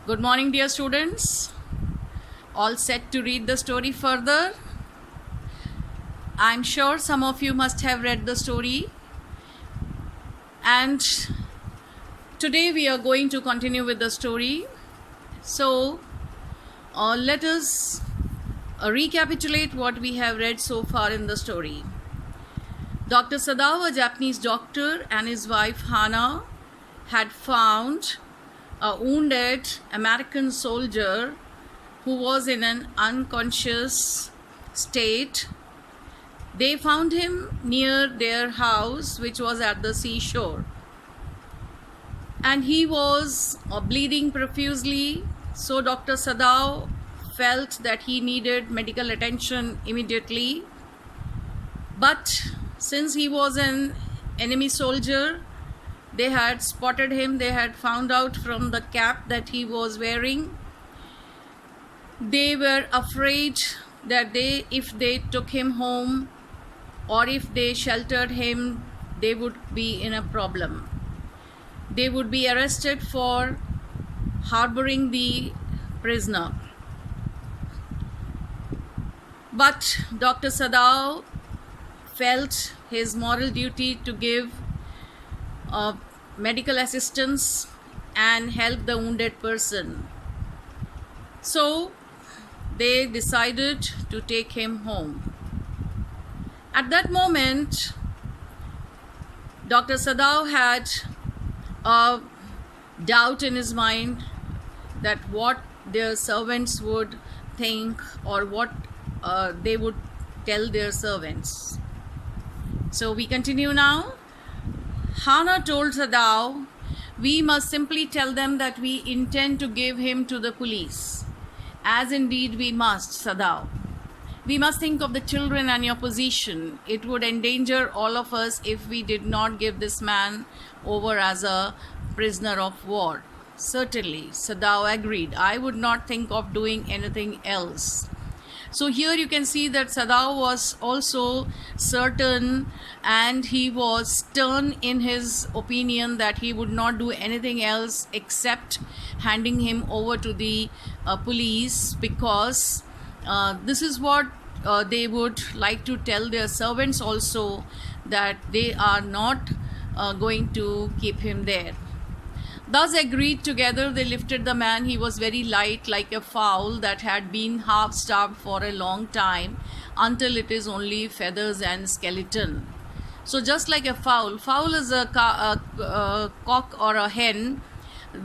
Good morning, dear students. All set to read the story further? I'm sure some of you must have read the story. And today we are going to continue with the story. So, let us recapitulate what we have read so far in the story. Dr. Sadao, a Japanese doctor, and his wife Hana had found a wounded American soldier who was in an unconscious state. They found him near their house, which was at the seashore, and he was bleeding profusely. So Dr. Sadao felt that he needed medical attention immediately, but since he was an enemy soldier, they had spotted him. They had found out from the cap that he was wearing. They were afraid that if they took him home or if they sheltered him, they would be in a problem. They would be arrested for harboring the prisoner. But Dr. Sadao felt his moral duty to give medical assistance and help the wounded person. So they decided to take him home. At that moment, Dr. Sadao had a doubt in his mind that what their servants would think or what they would tell their servants. So we continue now. Hana told Sadao, "We must simply tell them that we intend to give him to the police." "As indeed we must, Sadao. We must think of the children and your position. It would endanger all of us if we did not give this man over as a prisoner of war." "Certainly," Sadao agreed. "I would not think of doing anything else." So here you can see that Sadao was also certain and he was stern in his opinion that he would not do anything else except handing him over to the police, because this is what they would like to tell their servants also, that they are not going to keep him there. Thus agreed together, they lifted the man. He was very light, like a fowl that had been half starved for a long time, until it is only feathers and skeleton. So just like a fowl is a cock or a hen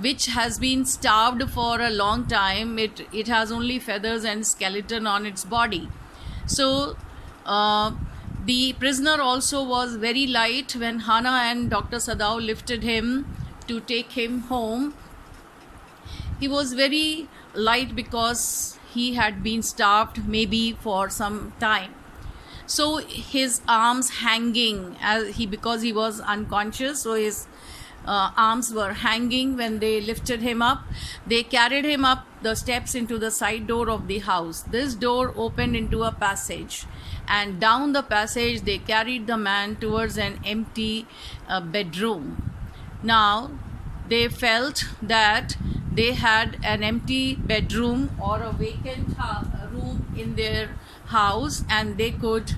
which has been starved for a long time. It has only feathers and skeleton on its body. So the prisoner also was very light when Hana and Dr. Sadao lifted him to take him home. He was very light because he had been starved maybe for some time. So his arms hanging, because he was unconscious, so his arms were hanging when they lifted him up. They carried him up the steps into the side door of the house. This door opened into a passage, and down the passage they carried the man towards an empty bedroom. Now they felt that they had an empty bedroom or a vacant room in their house, and they could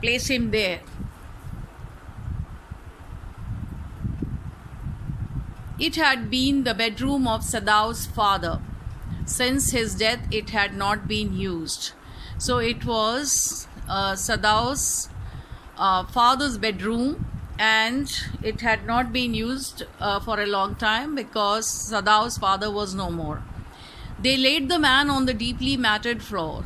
place him there. It had been the bedroom of Sadao's father. Since his death, it had not been used. So it was Sadao's father's bedroom, and it had not been used for a long time because Sadao's father was no more. They laid the man on the deeply matted floor.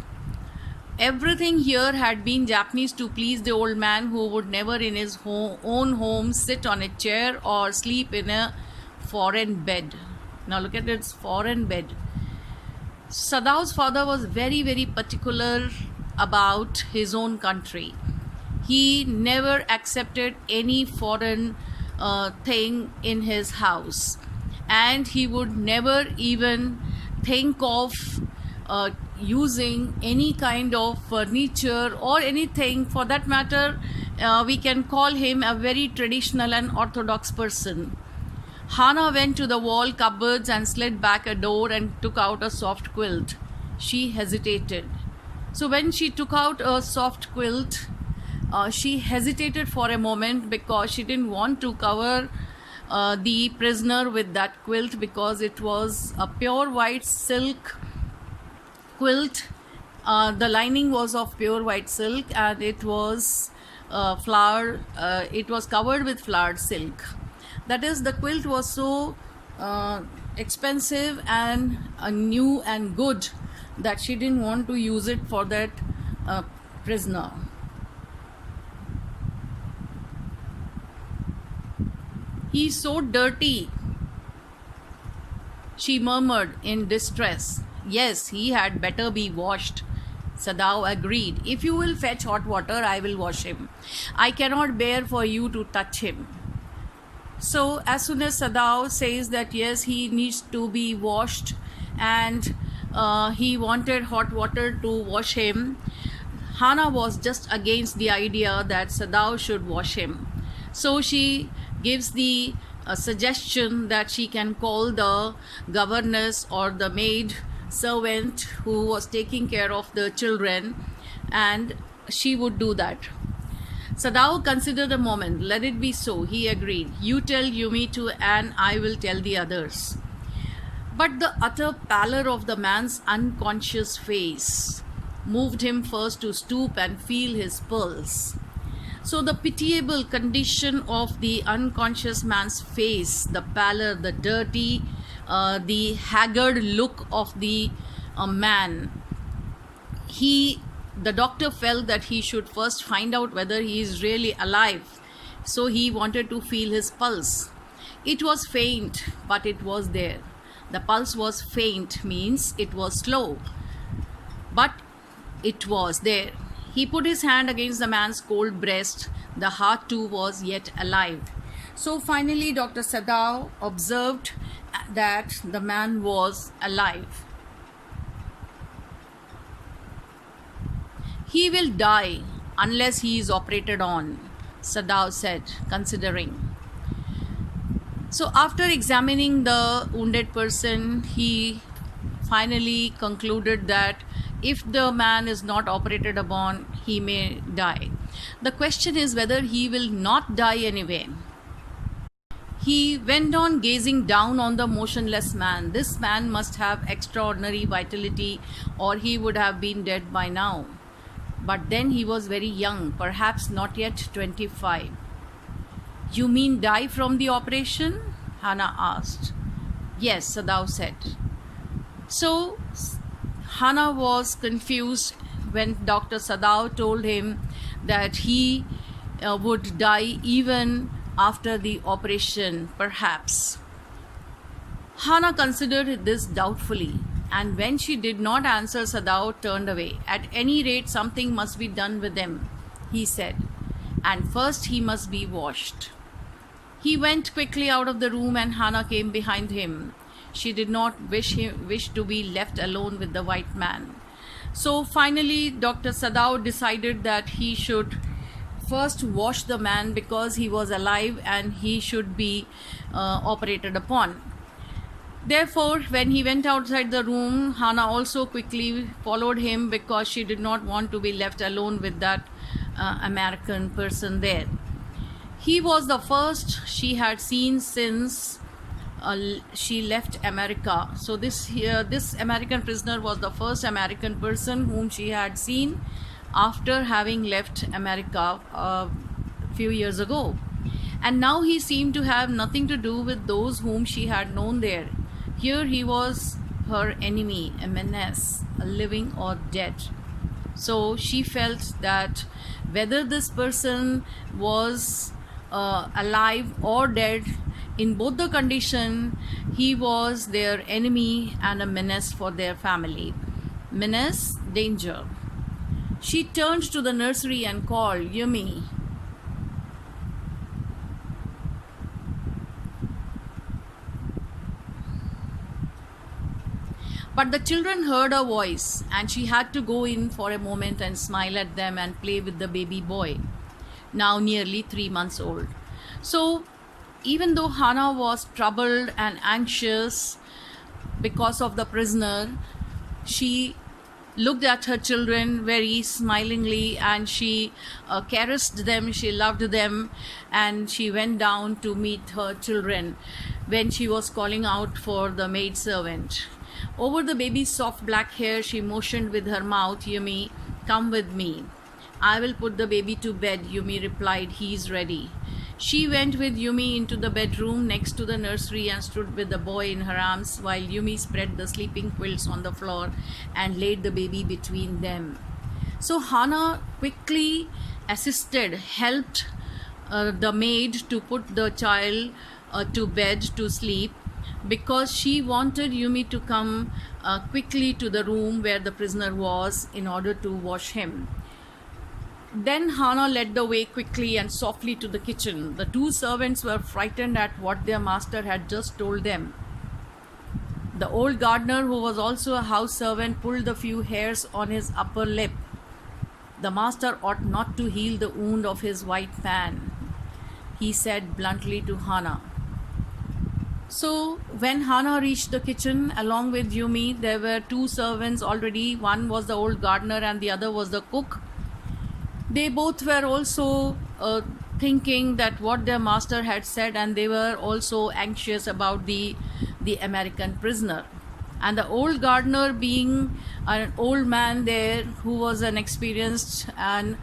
Everything here had been Japanese to please the old man, who would never in his own home sit on a chair or sleep in a foreign bed. Now look at its foreign bed. Sadao's father was very, very particular about his own country. He never accepted any foreign thing in his house, and he would never even think of using any kind of furniture or anything. For that matter, we can call him a very traditional and orthodox person. Hannah went to the wall cupboards and slid back a door and took out a soft quilt. She hesitated. So when she took out a soft quilt, she hesitated for a moment because she didn't want to cover the prisoner with that quilt, because it was a pure white silk quilt. The lining was of pure white silk, and it was it was covered with flowered silk. That is, the quilt was so expensive and new and good that she didn't want to use it for that prisoner. "He's so dirty," she murmured in distress. "Yes, he had better be washed," Sadao agreed. "If you will fetch hot water, I will wash him. I cannot bear for you to touch him." So as soon as Sadao says that yes, he needs to be washed, and he wanted hot water to wash him, Hannah was just against the idea that Sadao should wash him. So she gives the suggestion that she can call the governess or the maid servant who was taking care of the children, and she would do that. Sadao considered a moment. "Let it be so," he agreed. "You tell Yumi to, and I will tell the others." But the utter pallor of the man's unconscious face moved him first to stoop and feel his pulse. So the pitiable condition of the unconscious man's face, the pallor, the dirty, the haggard look of the man, the doctor felt that he should first find out whether he is really alive. So he wanted to feel his pulse. It was faint, but it was there. The pulse was faint, means it was slow, but it was there. He put his hand against the man's cold breast. The heart too was yet alive. So finally Dr. Sadao observed that the man was alive. "He will die unless he is operated on," Sadao said, considering. So after examining the wounded person, he finally concluded that if the man is not operated upon, he may die. The question is whether he will not die anyway. He went on gazing down on the motionless man. This man must have extraordinary vitality, or he would have been dead by now. But then he was very young, perhaps not yet 25. "You mean die from the operation?" Hannah asked. "Yes," Sadao said. So Hannah was confused when Dr. Sadao told him that he would die even after the operation, perhaps. Hannah considered this doubtfully, and when she did not answer, Sadao turned away. "At any rate, something must be done with him," he said, "and first he must be washed." He went quickly out of the room, and Hannah came behind him. She did not wish to be left alone with the white man. So finally Dr. Sadao decided that he should first wash the man because he was alive and he should be operated upon. Therefore, when he went outside the room, Hannah also quickly followed him because she did not want to be left alone with that American person there. He was the first she had seen since she left America. So this American prisoner was the first American person whom she had seen after having left America a few years ago. And now he seemed to have nothing to do with those whom she had known there. Here he was her enemy, a menace, a living or dead. So she felt that whether this person was alive or dead, in both the condition, he was their enemy and a menace for their family. Menace, danger. She turned to the nursery and called, "Yumi." But the children heard her voice, and she had to go in for a moment and smile at them and play with the baby boy, now nearly 3 months old. So Even though Hana was troubled and anxious because of the prisoner, she looked at her children very smilingly, and she caressed them, she loved them, and she went down to meet her children when she was calling out for the maid servant. Over the baby's soft black hair, she motioned with her mouth, "Yumi, come with me. I will put the baby to bed," Yumi replied. "He is ready." She went with Yumi into the bedroom next to the nursery and stood with the boy in her arms while Yumi spread the sleeping quilts on the floor and laid the baby between them. So Hana quickly assisted, helped the maid to put the child to bed to sleep, because she wanted Yumi to come quickly to the room where the prisoner was in order to wash him. Then Hana led the way quickly and softly to the kitchen. The two servants were frightened at what their master had just told them. The old gardener, who was also a house servant, pulled a few hairs on his upper lip. "The master ought not to heal the wound of his white man," he said bluntly to Hana. So when Hana reached the kitchen along with Yumi, there were two servants already. One was the old gardener and the other was the cook. They both were also thinking that what their master had said, and they were also anxious about the American prisoner. And the old gardener, being an old man there who was an experienced and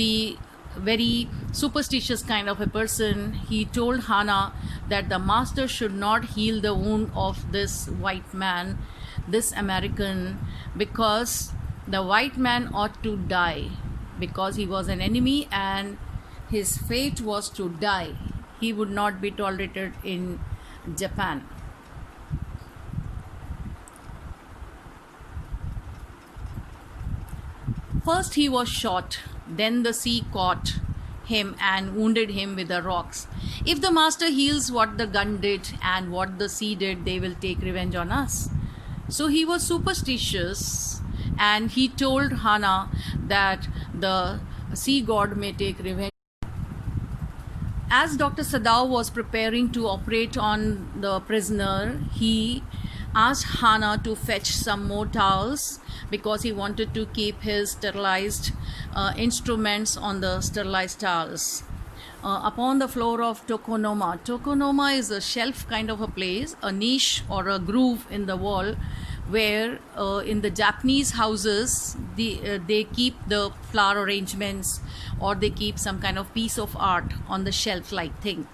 the very superstitious kind of a person, he told Hana that the master should not heal the wound of this white man, this American, because the white man ought to die, because he was an enemy and his fate was to die. He would not be tolerated in Japan. First he was shot, then the sea caught him and wounded him with the rocks. If the master heals what the gun did and what the sea did, they will take revenge on us. So he was superstitious, and he told Hana that the sea god may take revenge. As Dr. Sadao was preparing to operate on the prisoner, he asked Hana to fetch some more towels because he wanted to keep his sterilized instruments on the sterilized towels. Upon the floor of tokonoma. Tokonoma is a shelf kind of a place, a niche or a groove in the wall, where in the Japanese houses they keep the flower arrangements, or they keep some kind of piece of art on the shelf like thing.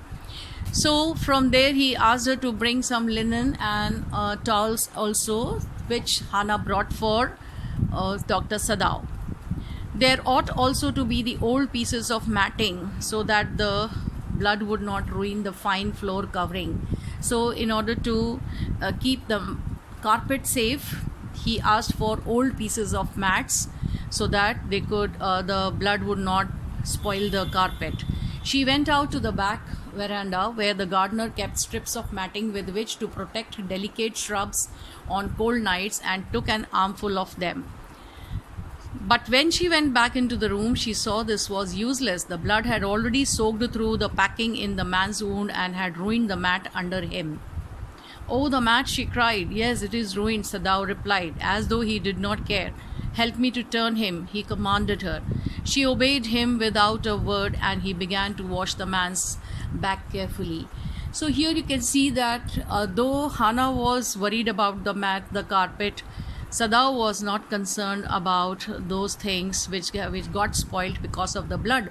So from there he asked her to bring some linen and towels also, which Hana brought for Dr. Sadao. There ought also to be the old pieces of matting so that the blood would not ruin the fine floor covering. So in order to keep the carpet safe, he asked for old pieces of mats so that they could the blood would not spoil the carpet. She went out to the back veranda where the gardener kept strips of matting with which to protect delicate shrubs on cold nights, and took an armful of them. But when she went back into the room, she saw this was useless. The blood had already soaked through the packing in the man's wound and had ruined the mat under him. "Oh, the mat," she cried. "Yes, it is ruined," Sadao replied, as though he did not care. "Help me to turn him," he commanded her. She obeyed him without a word, and he began to wash the man's back carefully. So here you can see that though Hana was worried about the mat, the carpet, Sadao was not concerned about those things which got spoiled because of the blood.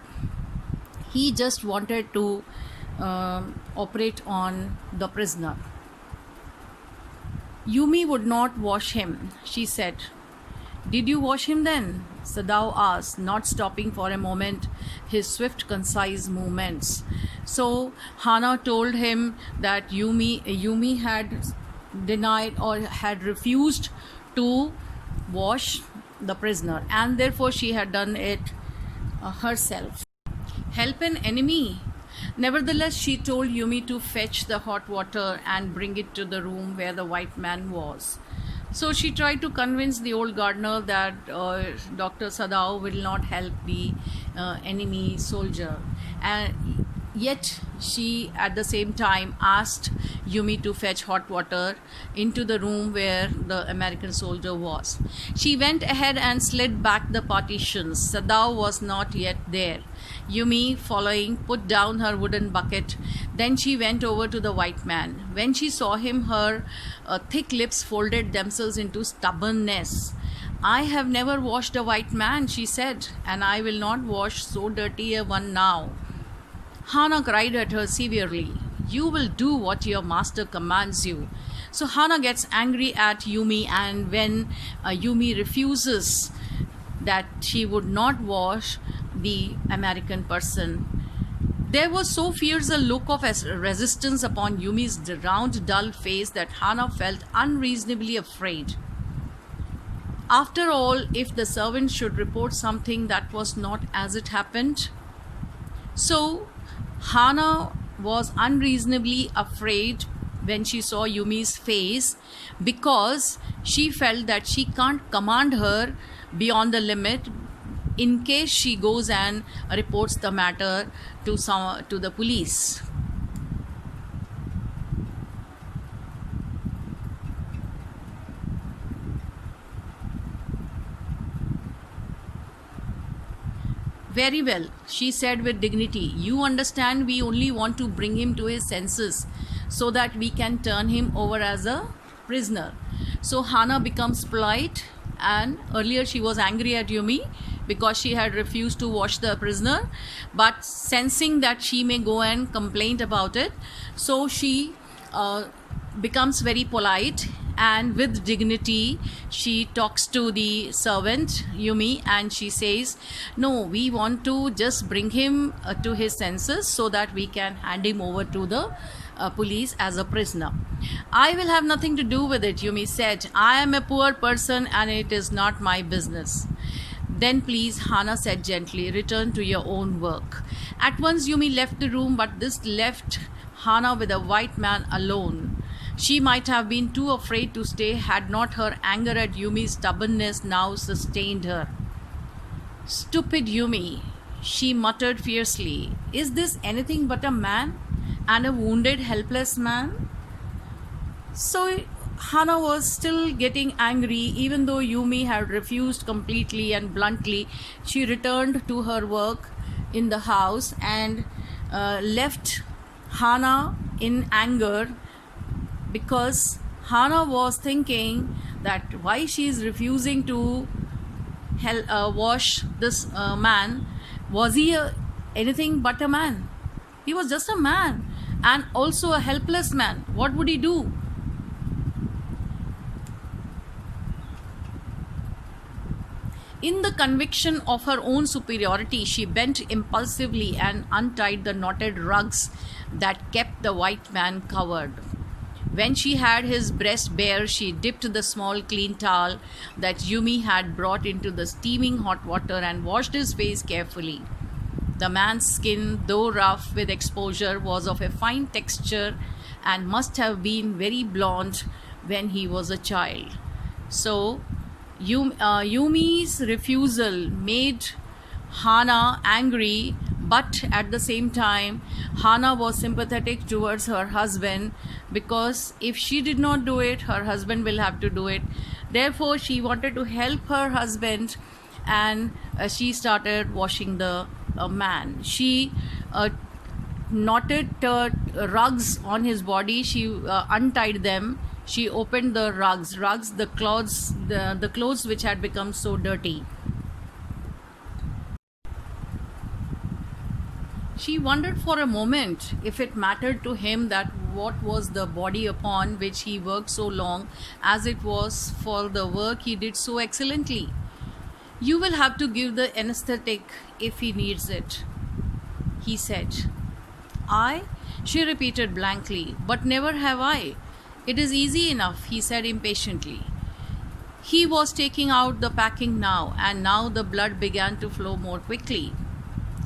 He just wanted to operate on the prisoner. "Yumi would not wash him," she said. "Did you wash him then?" Sadao asked, not stopping for a moment his swift, concise movements. So Hana told him that Yumi had denied or had refused to wash the prisoner, and therefore she had done it herself. Help an enemy? Nevertheless, she told Yumi to fetch the hot water and bring it to the room where the white man was. So she tried to convince the old gardener that Dr. Sadao will not help the enemy soldier. And yet she at the same time asked Yumi to fetch hot water into the room where the American soldier was. She went ahead and slid back the partitions. Sadao was not yet there. Yumi, following, put down her wooden bucket. Then she went over to the white man. When she saw him, her thick lips folded themselves into stubbornness. "I have never washed a white man," she said, "and I will not wash so dirty a one now." Hana cried at her severely. "You will do what your master commands you." So Hana gets angry at Yumi, and when Yumi refuses that she would not wash the American person, there was so fierce a look of resistance upon Yumi's round, dull face that Hana felt unreasonably afraid. After all, if the servant should report something that was not as it happened. So Hana was unreasonably afraid when she saw Yumi's face, because she felt that she can't command her beyond the limit in case she goes and reports the matter to the police. "Very well," she said with dignity. "You understand, we only want to bring him to his senses so that we can turn him over as a prisoner." So Hana becomes polite, and earlier she was angry at Yumi because she had refused to wash the prisoner, but sensing that she may go and complain about it, so she becomes very polite, and with dignity she talks to the servant Yumi, and she says, "No, we want to just bring him to his senses so that we can hand him over to the police as a prisoner." "I will have nothing to do with it," Yumi said. "I am a poor person and it is not my business." "Then please," Hana said gently, "return to your own work." At once Yumi left the room, but this left Hana with a white man alone. She might have been too afraid to stay had not her anger at Yumi's stubbornness now sustained her. "Stupid Yumi," she muttered fiercely. "Is this anything but a man? And a wounded, helpless man?" So Hana was still getting angry, even though Yumi had refused completely and bluntly. She returned to her work in the house and left Hana in anger, because Hana was thinking that why she is refusing to wash this man. Was he anything but a man? He was just a man, and also a helpless man. What would he do? In the conviction of her own superiority, she bent impulsively and untied the knotted rugs that kept the white man covered. When she had his breast bare, she dipped the small clean towel that Yumi had brought into the steaming hot water and washed his face carefully. The man's skin, though rough with exposure, was of a fine texture and must have been very blonde when he was a child. So Yumi's refusal made Hana angry, but at the same time Hana was sympathetic towards her husband, because if she did not do it, her husband will have to do it. Therefore she wanted to help her husband, and she started washing the man. She knotted rugs on his body. She untied them. She opened the rugs, the clothes which had become so dirty. She wondered for a moment if it mattered to him that what was the body upon which he worked so long, as it was for the work he did so excellently. "You will have to give the anesthetic if he needs it," he said. "I?" she repeated blankly. "But never have I. It is easy enough," he said impatiently. He was taking out the packing now, and now the blood began to flow more quickly.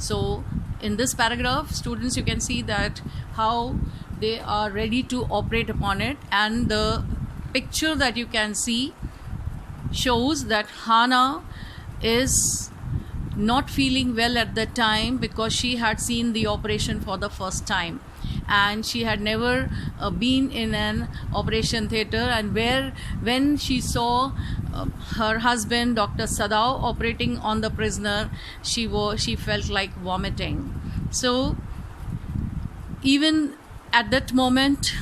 So in this paragraph, students, you can see that how they are ready to operate upon it, and the picture that you can see shows that Hana is not feeling well at that time because she had seen the operation for the first time, and she had never been in an operation theater, and when she saw her husband Dr. Sadao operating on the prisoner, she felt like vomiting. So even at that moment,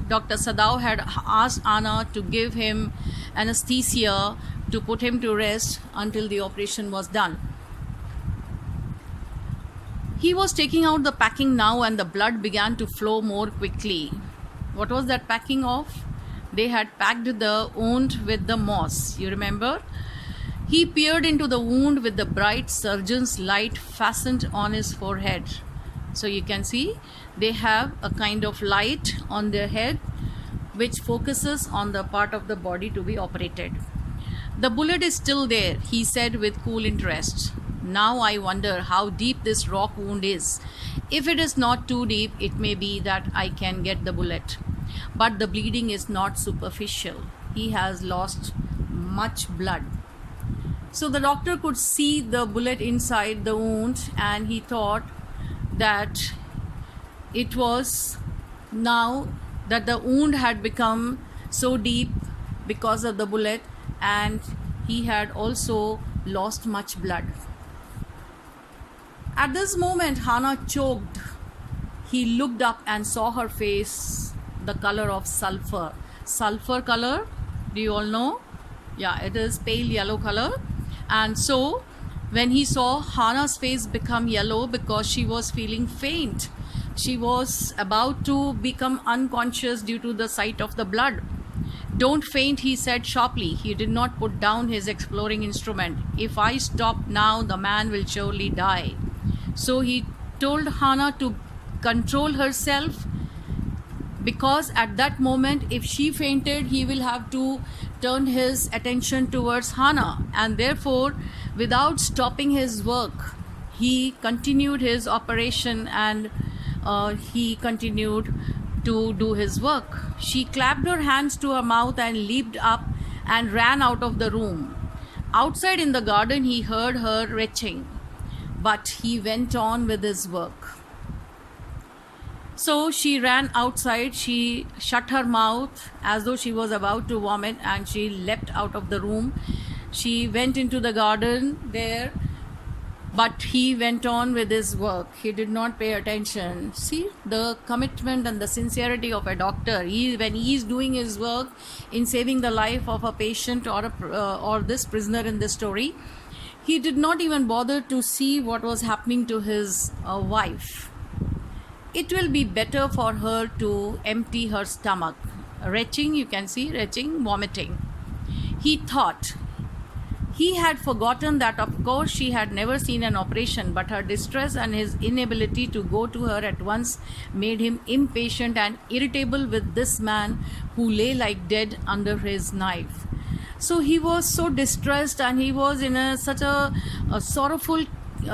Dr. Sadao had asked Anna to give him anesthesia to put him to rest until the operation was done. He was taking out the packing now, and the blood began to flow more quickly. What was that packing of? They had packed the wound with the moss, you remember? He peered into the wound with the bright surgeon's light fastened on his forehead. So you can see they have a kind of light on their head which focuses on the part of the body to be operated. The bullet is still there, he said with cool interest. Now I wonder how deep this rock wound is. If it is not too deep, it may be that I can get the bullet. But the bleeding is not superficial. He has lost much blood. So the doctor could see the bullet inside the wound, and he thought that it was now that the wound had become so deep because of the bullet, and he had also lost much blood. At this moment, Hannah choked. He looked up and saw her face the color of sulfur. Sulfur color, do you all know? Yeah, it is pale yellow color. And so when he saw Hannah's face become yellow because she was feeling faint, she was about to become unconscious due to the sight of the blood. Don't faint, he said sharply. He did not put down his exploring instrument. If I stop now, the man will surely die. So he told Hannah to control herself, because at that moment, if she fainted, he will have to turn his attention towards Hannah, and therefore, without stopping his work, he continued his operation, and he continued to do his work. She clapped her hands to her mouth and leaped up and ran out of the room. Outside in the garden, he heard her retching, but he went on with his work. So she ran outside, she shut her mouth as though she was about to vomit, and she leapt out of the room. She went into the garden there, but he went on with his work. He did not pay attention. See the commitment and the sincerity of a doctor. When he is doing his work in saving the life of a patient or this prisoner in this story, he did not even bother to see what was happening to his wife. It will be better for her to empty her stomach. Retching, you can see, retching, vomiting. He thought. He had forgotten that, of course, she had never seen an operation, but her distress and his inability to go to her at once made him impatient and irritable with this man who lay like dead under his knife. So he was so distressed, and he was in such a sorrowful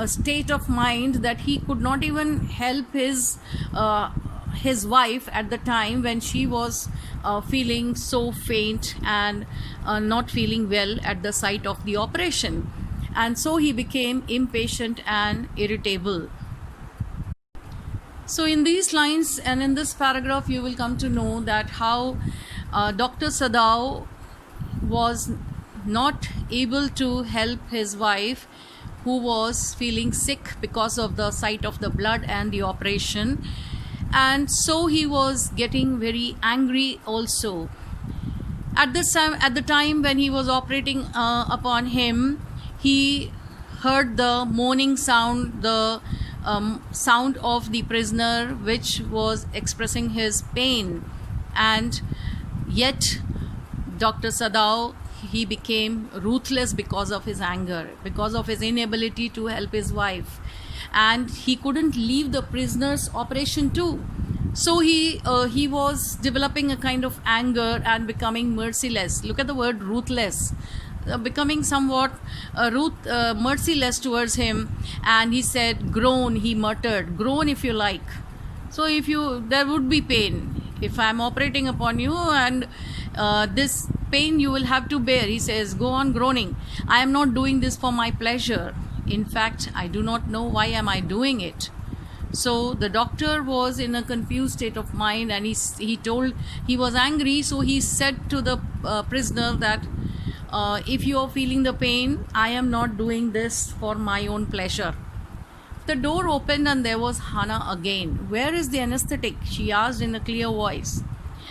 state of mind that he could not even help his wife at the time when she was feeling so faint and not feeling well at the sight of the operation. And so he became impatient and irritable. So in these lines and in this paragraph, you will come to know that how Dr. Sadao was not able to help his wife, who was feeling sick because of the sight of the blood and the operation. And so he was getting very angry also. At the time when he was operating upon him, he heard the moaning sound, the sound of the prisoner, which was expressing his pain. And yet Dr. Sadao, he became ruthless because of his anger, because of his inability to help his wife, and he couldn't leave the prisoner's operation too. So he was developing a kind of anger and becoming merciless. Look at the word ruthless, becoming somewhat merciless towards him. And he said, groan, he muttered, groan if you like. So there would be pain if I'm operating upon you, and this pain you will have to bear. He says, go on groaning. I am not doing this for my pleasure. In fact, I do not know why am I doing it. So the doctor was in a confused state of mind, and he told, he was angry, so he said to the prisoner that if you are feeling the pain, I am not doing this for my own pleasure. The door opened and there was Hana again. Where is the anesthetic? She asked in a clear voice.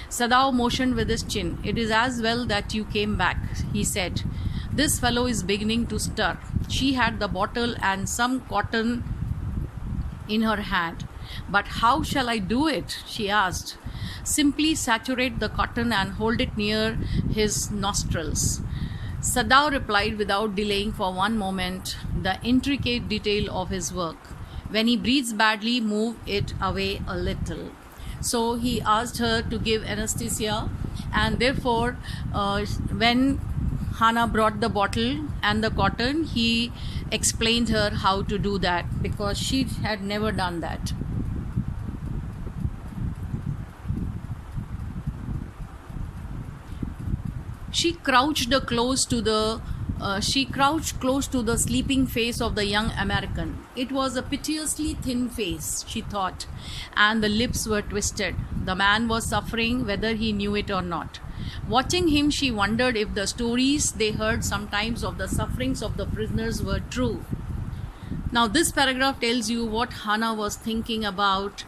Sadao motioned with his chin. It is as well that you came back, he said. This fellow is beginning to stir. She had the bottle and some cotton in her hand. But how shall I do it? She asked. Simply saturate the cotton and hold it near his nostrils. Sadao replied without delaying for one moment the intricate detail of his work. When he breathes badly, move it away a little. So he asked her to give anesthesia, and therefore, when Hana brought the bottle and the cotton, he explained her how to do that because she had never done that. She crouched close to the sleeping face of the young American. It was a piteously thin face, she thought, and the lips were twisted. The man was suffering, whether he knew it or not. Watching him, she wondered if the stories they heard sometimes of the sufferings of the prisoners were true. Now, this paragraph tells you what Hana was thinking about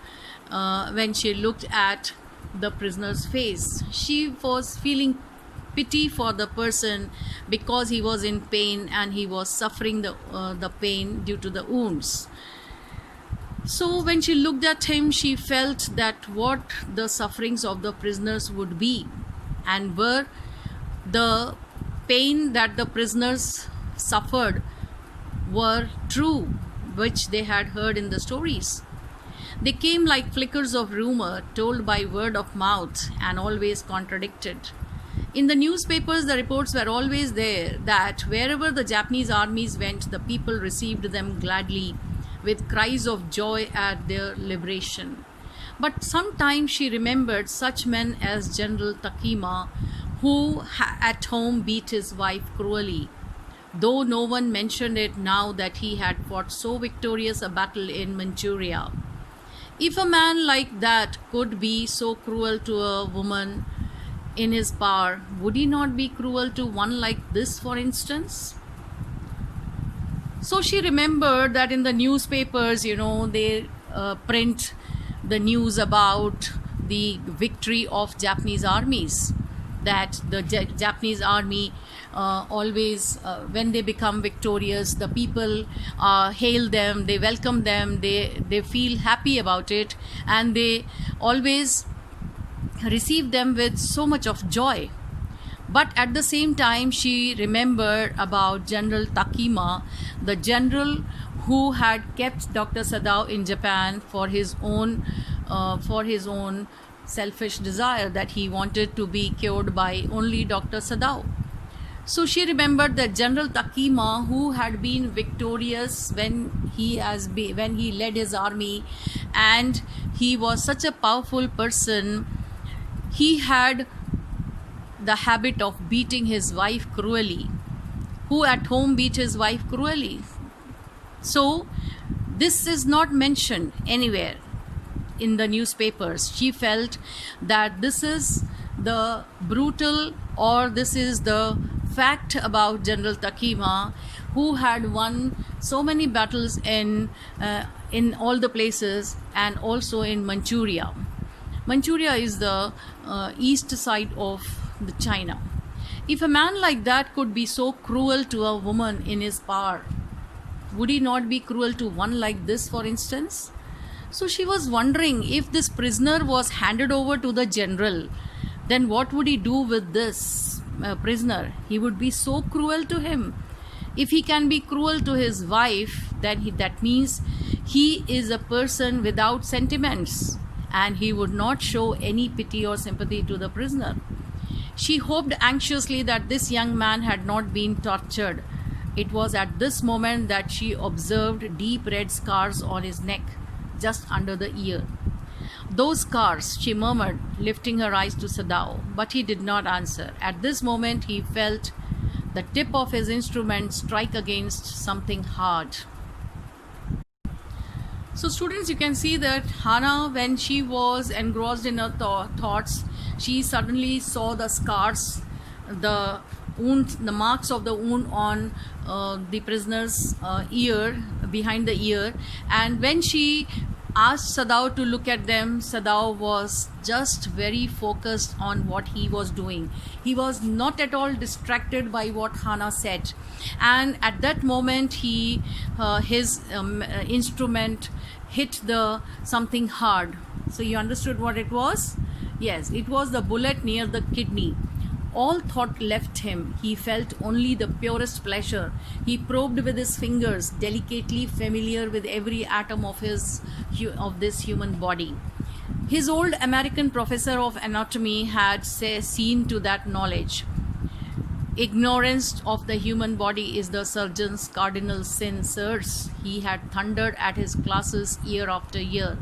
when she looked at the prisoner's face. She was feeling pity for the person because he was in pain and he was suffering the pain due to the wounds. So when she looked at him, she felt that what the sufferings of the prisoners would be, and were the pain that the prisoners suffered were true, which they had heard in the stories. They came like flickers of rumor told by word of mouth and always contradicted. In the newspapers, the reports were always there that wherever the Japanese armies went, the people received them gladly with cries of joy at their liberation. But sometimes she remembered such men as General Takima, who at home beat his wife cruelly, though no one mentioned it now that he had fought so victorious a battle in Manchuria. If a man like that could be so cruel to a woman in his power, would he not be cruel to one like this, for instance? So she remembered that in the newspapers, they print the news about the victory of Japanese armies, that the Japanese army always, when they become victorious, the people hail them, they welcome them, they feel happy about it, and they always receive them with so much of joy. But at the same time, she remembered about General Takima, the general who had kept Dr. Sadao in Japan for his own selfish desire, that he wanted to be cured by only Dr. Sadao. So she remembered that General Takima, who had been victorious when he led his army, and he was such a powerful person, he had the habit of beating his wife cruelly. Who at home beat his wife cruelly? So this is not mentioned anywhere in the newspapers. She felt that this is the brutal, or this is the fact about General Takima, who had won so many battles in all the places, and also in Manchuria. Manchuria is the east side of the China. If a man like that could be so cruel to a woman in his power, would he not be cruel to one like this, for instance? So she was wondering, if this prisoner was handed over to the general, then what would he do with this prisoner? He would be so cruel to him. If he can be cruel to his wife, then that means he is a person without sentiments, and he would not show any pity or sympathy to the prisoner. She hoped anxiously that this young man had not been tortured. It was at this moment that she observed deep red scars on his neck, just under the ear. Those scars, she murmured, lifting her eyes to Sadao, but he did not answer. At this moment, he felt the tip of his instrument strike against something hard. So students, you can see that Hannah, when she was engrossed in her thoughts, she suddenly saw the scars, the wound, the marks of the wound on the prisoner's ear, behind the ear. And when she asked Sadao to look at them, Sadao was just very focused on what he was doing. He was not at all distracted by what Hannah said. And at that moment, his instrument hit the something hard. So you understood what it was? Yes, it was the bullet near the kidney. All thought left him. He felt only the purest pleasure. He probed with his fingers, delicately familiar with every atom of this human body. His old American professor of anatomy had seen to that knowledge. Ignorance of the human body is the surgeon's cardinal sin, sirs, he had thundered at his classes year after year.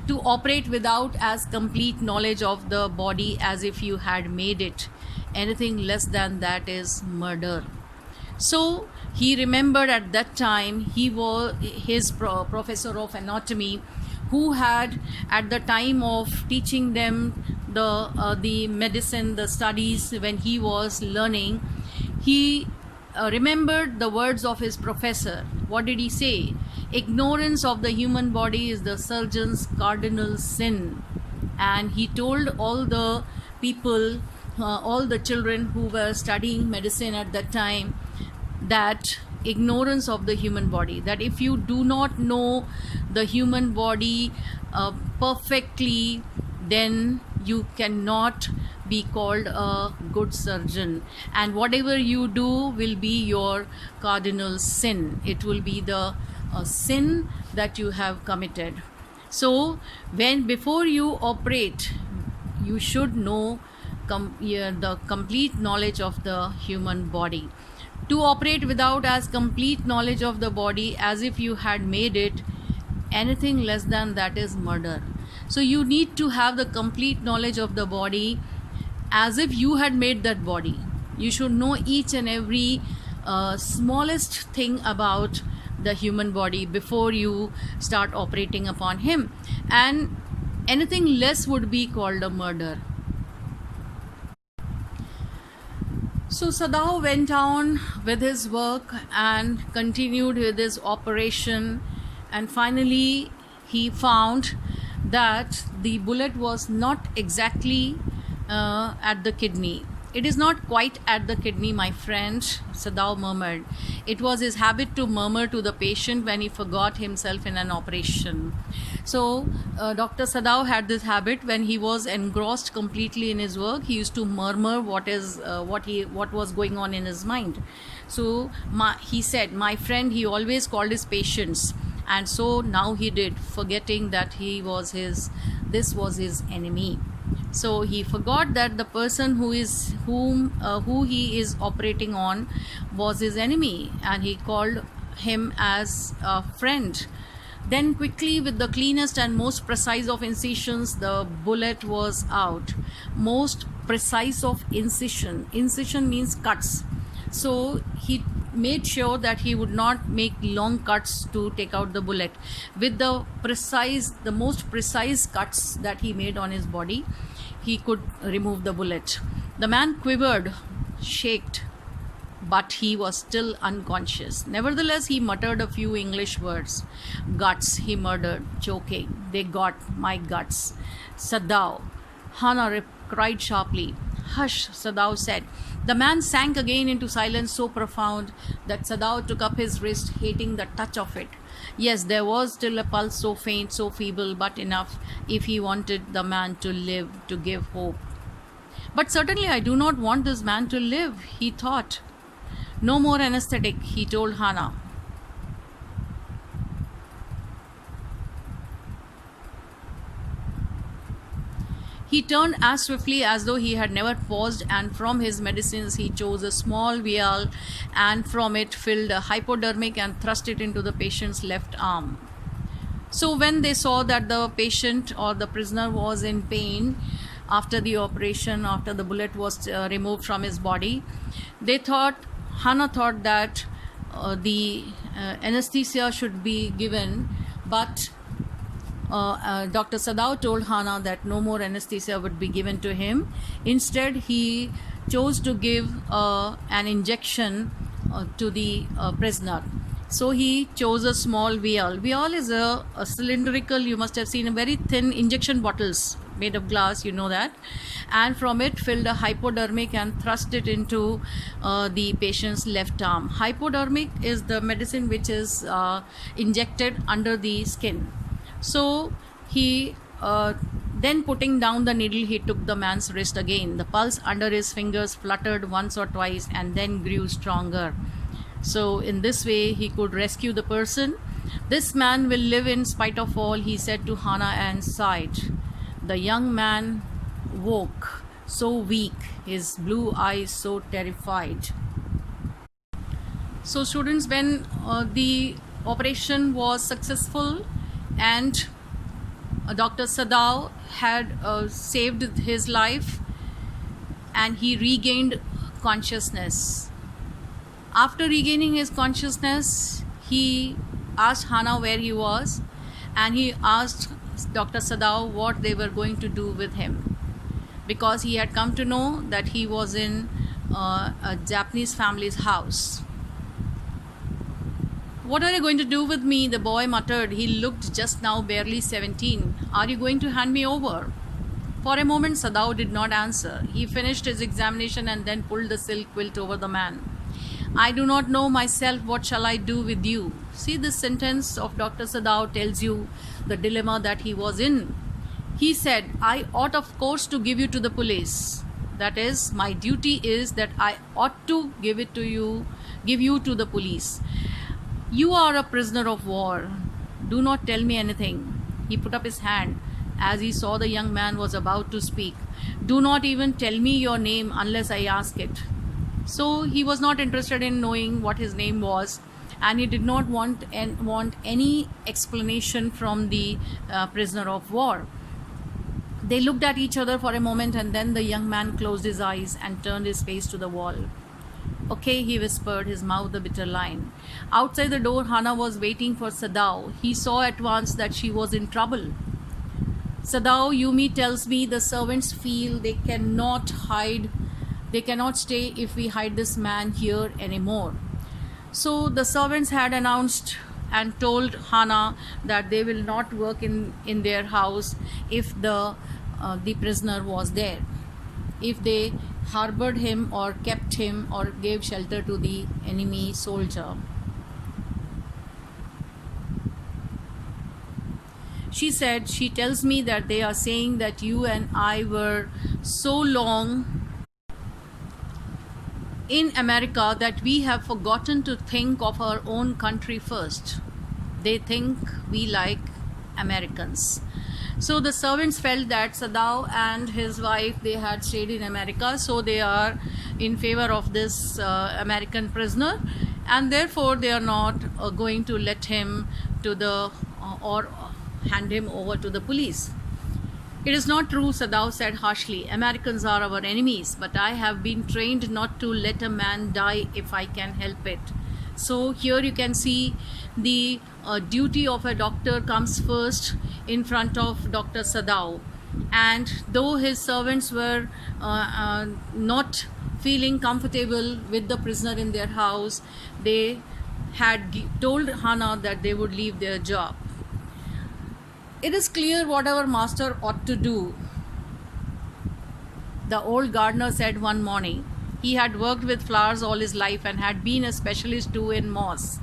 To operate without as complete knowledge of the body as if you had made it. Anything less than that is murder. So he remembered at that time he was his professor of anatomy, who had at the time of teaching them the medicine, the studies, when he was learning, he remembered the words of his professor. What did he say? Ignorance of the human body is the surgeon's cardinal sin. And he told all the people, all the children who were studying medicine at that time, that ignorance of the human body, that if you do not know the human body perfectly, then you cannot be called a good surgeon, and whatever you do will be your cardinal sin. It will be the sin that you have committed. So before you operate, you should know the complete knowledge of the human body. To operate without as complete knowledge of the body as if you had made it, anything less than that is murder. So you need to have the complete knowledge of the body as if you had made that body. You should know each and every smallest thing about the human body before you start operating upon him, and anything less would be called a murder. So Sadao went on with his work and continued with his operation, and finally he found that the bullet was not exactly at the kidney. It is not quite at the kidney, my friend, Sadao murmured. It was his habit to murmur to the patient when he forgot himself in an operation. So Dr. Sadao had this habit. When he was engrossed completely in his work, he used to murmur what was going on in his mind. So he said, my friend, he always called his patients, and so now he did, forgetting that this was his enemy. So he forgot that the person who he is operating on was his enemy, and he called him as a friend. Then quickly, with the cleanest and most precise of incisions, the bullet was out. Most precise of incision. Incision means cuts. So he made sure that he would not make long cuts to take out the bullet. With the most precise cuts that he made on his body, he could remove the bullet. The man quivered, shaked, but he was still unconscious. Nevertheless, he muttered a few English words. Guts, he murmured, choking. They got my guts. Sadao. Hannah cried sharply. Hush, Sadao said. The man sank again into silence so profound that Sadao took up his wrist, hating the touch of it. Yes, there was still a pulse, so faint, so feeble, but enough if he wanted the man to live, to give hope. But certainly I do not want this man to live, he thought. No more anesthetic, he told Hannah. He turned as swiftly as though he had never paused, and from his medicines he chose a small vial and from it filled a hypodermic and thrust it into the patient's left arm. So when they saw that the patient or the prisoner was in pain after the operation, after the bullet was removed from his body, they thought, Hannah thought that the anesthesia should be given, but Dr. Sadao told Hannah that no more anesthesia would be given to him. Instead, he chose to give an injection to the prisoner. So he chose a small vial. Vial is a cylindrical, you must have seen, a very thin injection bottles made of glass, you know that. And from it filled a hypodermic and thrust it into the patient's left arm. Hypodermic is the medicine which is injected under the skin. So he then putting down the needle, he took the man's wrist again. The pulse under his fingers fluttered once or twice and then grew stronger. So in this way he could rescue the person. This man will live in spite of all, he said to Hannah and sighed. The young man woke, so weak, his blue eyes so terrified. So students, when the operation was successful and Dr. Sadao had saved his life and he regained consciousness. After regaining his consciousness, he asked Hannah where he was, and he asked Dr. Sadao what they were going to do with him, because he had come to know that he was in a Japanese family's house. What are you going to do with me? The boy muttered. He looked just now barely 17. Are you going to hand me over? For a moment, Sadao did not answer. He finished his examination and then pulled the silk quilt over the man. I do not know myself. What shall I do with you? See, this sentence of Dr. Sadao tells you the dilemma that he was in. He said, I ought of course to give you to the police. That is, my duty is that I ought to give you to the police. You are a prisoner of war. Do not tell me anything. He put up his hand as he saw the young man was about to speak. Do not even tell me your name unless I ask it. So he was not interested in knowing what his name was, and he did not want any explanation from the prisoner of war. They looked at each other for a moment, and then the young man closed his eyes and turned his face to the wall. Okay, he whispered, his mouth a bitter line. Outside the door, Hannah was waiting for Sadao. He saw at once that she was in trouble. Sadao, Yumi tells me the servants feel they cannot stay if we hide this man here anymore. So the servants had announced and told Hannah that they will not work in their house if the prisoner was there, if they harbored him or kept him or gave shelter to the enemy soldier. She said, she tells me that they are saying that you and I were so long in America that we have forgotten to think of our own country first. They think we like Americans. So the servants felt that Sadao and his wife, they had stayed in America, so they are in favor of this American prisoner, and therefore they are not going to let him to the or hand him over to the police. It is not true, Sadao said harshly. Americans are our enemies, but I have been trained not to let a man die if I can help it. So here you can see the duty of a doctor comes first in front of Dr. Sadao. And though his servants were not feeling comfortable with the prisoner in their house, they had told Hannah that they would leave their job. It is clear what our master ought to do, the old gardener said one morning. He had worked with flowers all his life and had been a specialist too in moss.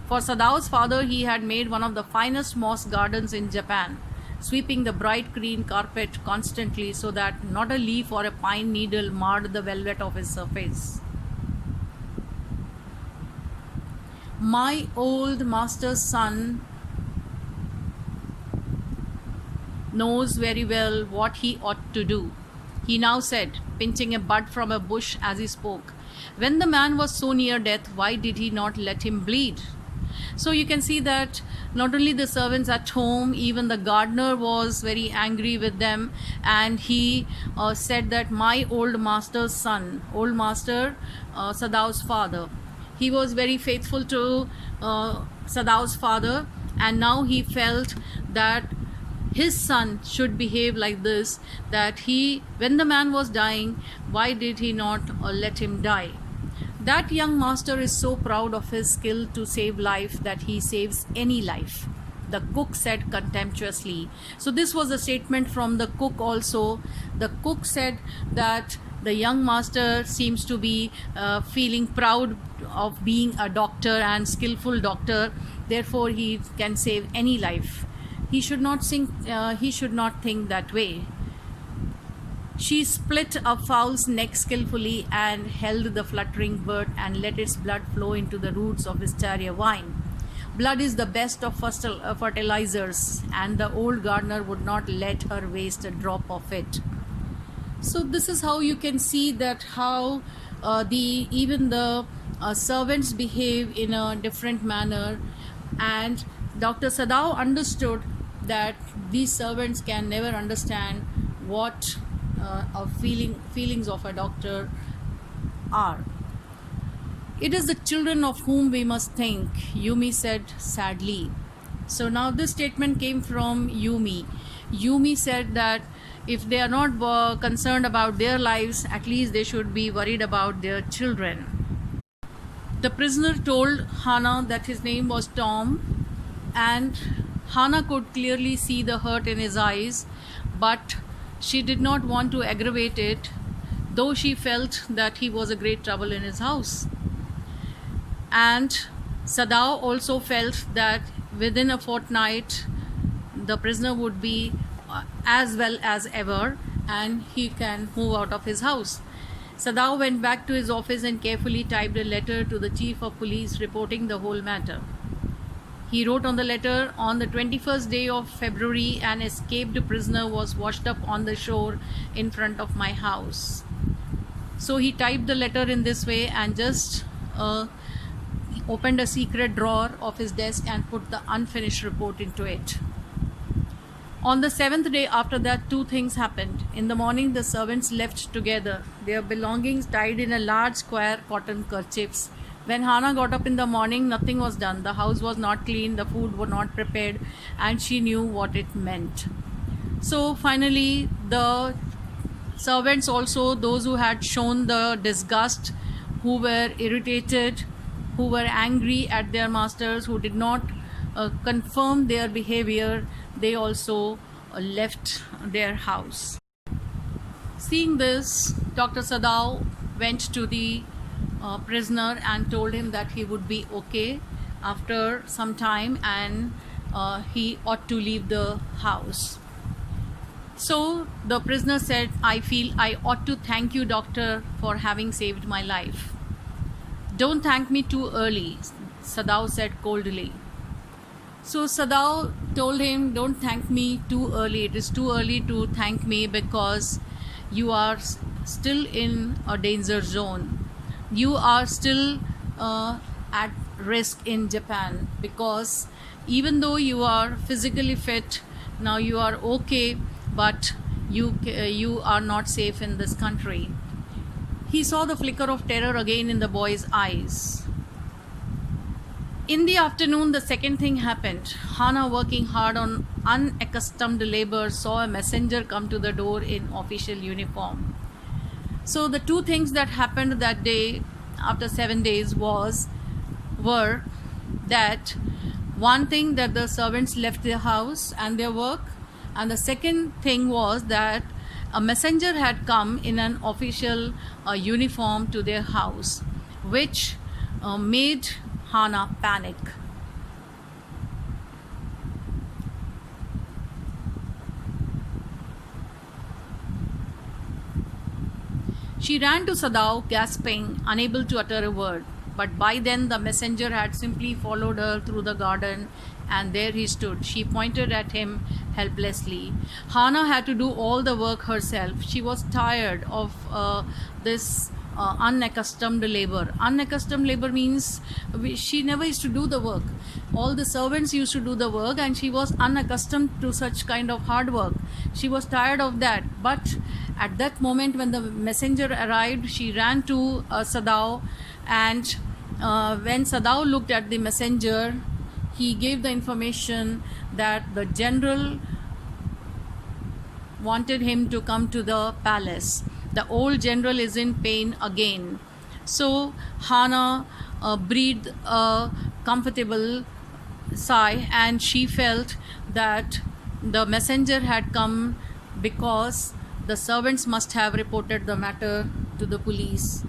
For Sadao's father, he had made one of the finest moss gardens in Japan, sweeping the bright green carpet constantly so that not a leaf or a pine needle marred the velvet of his surface. My old master's son knows very well what he ought to do, he now said, pinching a bud from a bush as he spoke. When the man was so near death, why did he not let him bleed? So you can see that not only the servants at home, even the gardener was very angry with them, and he said that my old master's son, old master Sadao's father, He was very faithful to Sadao's father, and now he felt that his son should behave like this, that when the man was dying, why did he not let him die? That young master is so proud of his skill to save life that he saves any life, the cook said contemptuously. So this was a statement from the cook also. The cook said that the young master seems to be feeling proud of being a doctor and skillful doctor, therefore he can save any life. He should not think that way. She split a fowl's neck skillfully and held the fluttering bird and let its blood flow into the roots of wisteria vine. Blood is the best of fertilizers, and the old gardener would not let her waste a drop of it. So this is how you can see that how even the servants behave in a different manner, and Dr. Sadao understood that these servants can never understand what feelings of a doctor are. It is the children of whom we must think, Yumi said sadly. So now this statement came from Yumi. Yumi said that if they are not concerned about their lives, at least they should be worried about their children. The prisoner told Hana that his name was Tom, and Hana could clearly see the hurt in his eyes, but she did not want to aggravate it, though she felt that he was a great trouble in his house. And Sadao also felt that within a fortnight the prisoner would be as well as ever and he can move out of his house. Sadao went back to his office and carefully typed a letter to the chief of police reporting the whole matter. He wrote on the letter, on the 21st day of February, an escaped prisoner was washed up on the shore in front of my house. So he typed the letter in this way and just opened a secret drawer of his desk and put the unfinished report into it. On the 7th day after that, two things happened. In the morning, the servants left together, their belongings tied in a large square cotton kerchiefs. When Hana got up in the morning, nothing was done. The house was not clean, the food was not prepared, and she knew what it meant. So finally, the servants also, those who had shown the disgust, who were irritated, who were angry at their masters, who did not confirm their behavior, they also left their house. Seeing this, Dr. Sadao went to the prisoner and told him that he would be okay after some time and he ought to leave the house. So the prisoner said, I feel I ought to thank you, doctor, for having saved my life. Don't thank me too early, Sadao said coldly. So Sadao told him, don't thank me too early. It is too early to thank me because you are still in a danger zone. You are still at risk in Japan, because even though you are physically fit, now you are okay, but you are not safe in this country. He saw the flicker of terror again in the boy's eyes. In the afternoon, the second thing happened. Hana, working hard on unaccustomed labor, saw a messenger come to the door in official uniform. So the two things that happened that day after 7 days were that one thing, that the servants left their house and their work, and the second thing was that a messenger had come in an official uniform to their house, which made Hana panic. She ran to Sadao, gasping, unable to utter a word. But by then the messenger had simply followed her through the garden, and there he stood. She pointed at him helplessly. Hana had to do all the work herself. She was tired of this unaccustomed labor. Unaccustomed labor means she never used to do the work. All the servants used to do the work, and she was unaccustomed to such kind of hard work. She was tired of that. But at that moment when the messenger arrived, she ran to Sadao and when Sadao looked at the messenger, he gave the information that the general wanted him to come to the palace. The old general is in pain again. So Hana breathed a comfortable sigh, and she felt that the messenger had come because the servants must have reported the matter to the police.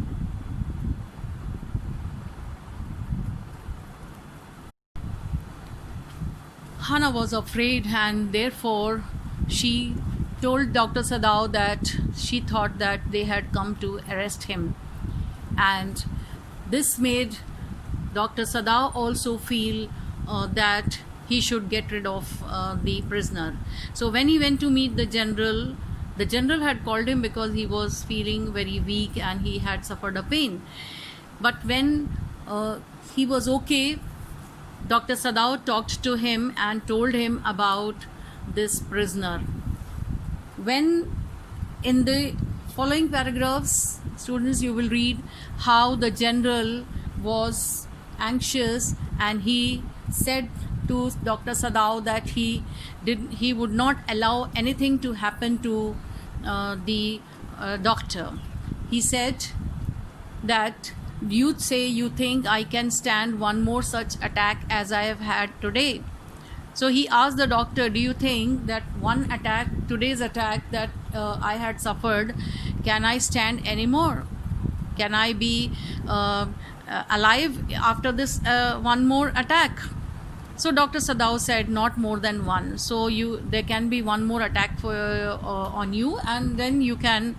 Hana was afraid, and therefore she told Dr. Sadao that she thought that they had come to arrest him. And this made Dr. Sadao also feel that he should get rid of the prisoner. So when he went to meet the general had called him because he was feeling very weak and he had suffered a pain. But when he was okay, Dr. Sadao talked to him and told him about this prisoner. When in the following paragraphs, students, you will read how the general was anxious, and he said to Dr. Sadao that he would not allow anything to happen to the doctor. He said that you say you think I can stand one more such attack as I have had today. So he asked the doctor, do you think that one attack, today's attack that I had suffered, can I stand anymore? Can I be alive after this one more attack? So Dr. Sadao said, not more than one. So there can be one more attack on you, and then you can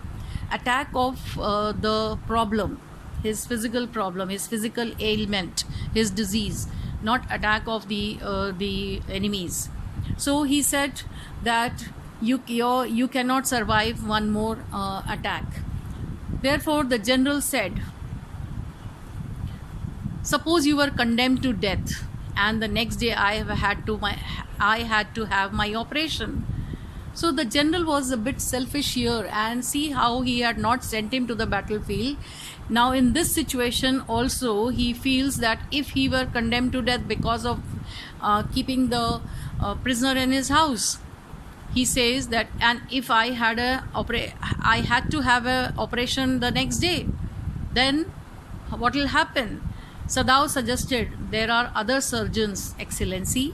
attack of the problem, his physical problem, his physical ailment, his disease, not attack of the enemies. So he said that you cannot survive one more attack. Therefore the general said, suppose you were condemned to death, and the next day I had to have my operation. So the general was a bit selfish here, and see how he had not sent him to the battlefield. Now in this situation also, he feels that if he were condemned to death because of keeping the prisoner in his house, he says that, and if I had to have an operation the next day, then what will happen? Sadao suggested, there are other surgeons, Excellency.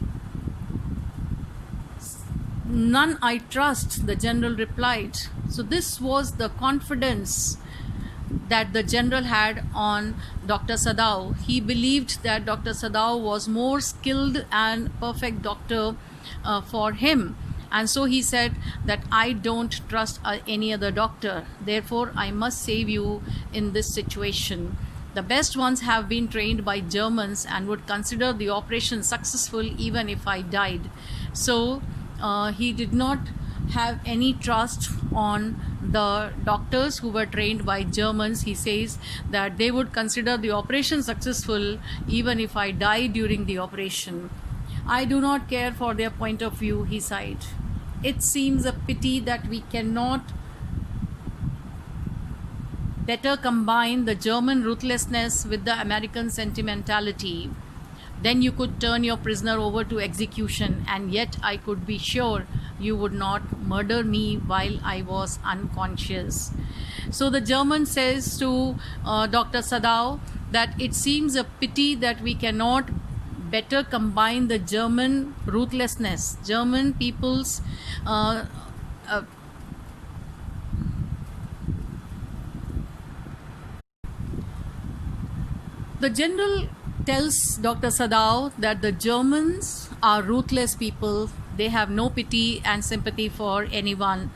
None I trust, the general replied. So this was the confidence that the general had on Dr. Sadao. He believed that Dr. Sadao was more skilled and perfect doctor for him. And so he said that I don't trust any other doctor. Therefore, I must save you in this situation. The best ones have been trained by Germans and would consider the operation successful even if I died. So he did not have any trust on the doctors who were trained by Germans. He says that they would consider the operation successful even if I die during the operation. I do not care for their point of view, he sighed. It seems a pity that we cannot better combine the German ruthlessness with the American sentimentality. Then you could turn your prisoner over to execution, and yet I could be sure you would not murder me while I was unconscious. So the German says to Dr. Sadao that it seems a pity that we cannot better combine the German ruthlessness, German people's the general tells Dr. Sadao that the Germans are ruthless people. They have no pity and sympathy for anyone.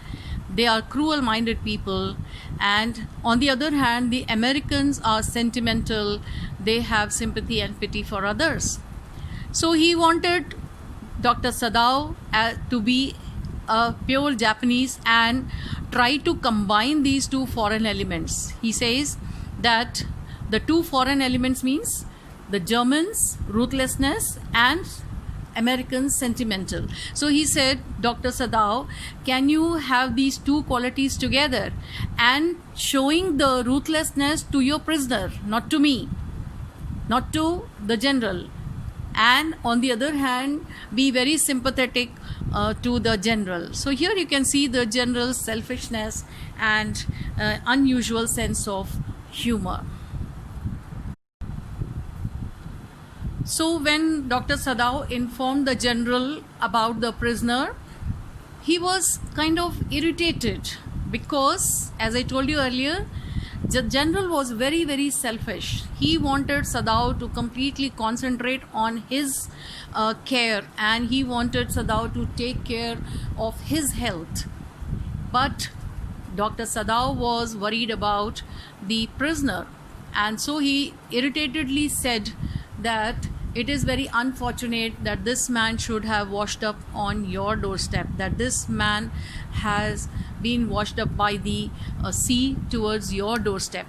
They are cruel-minded people. And on the other hand, the Americans are sentimental. They have sympathy and pity for others. So he wanted Dr. Sadao to be a pure Japanese and try to combine these two foreign elements. He says that the two foreign elements means the Germans' ruthlessness and Americans' sentimental. So he said, Dr. Sadao, can you have these two qualities together and showing the ruthlessness to your prisoner, not to me? not to the general, and on the other hand be very sympathetic to the general. So here you can see the general's selfishness and unusual sense of humor. So when Dr. Sadao informed the general about the prisoner, he was kind of irritated because, as I told you earlier, the general was very, very selfish. He wanted Sadao to completely concentrate on his care, and he wanted Sadao to take care of his health. But Dr. Sadao was worried about the prisoner, and so he irritatedly said that it is very unfortunate that this man should have washed up on your doorstep, that this man has been washed up by the sea towards your doorstep.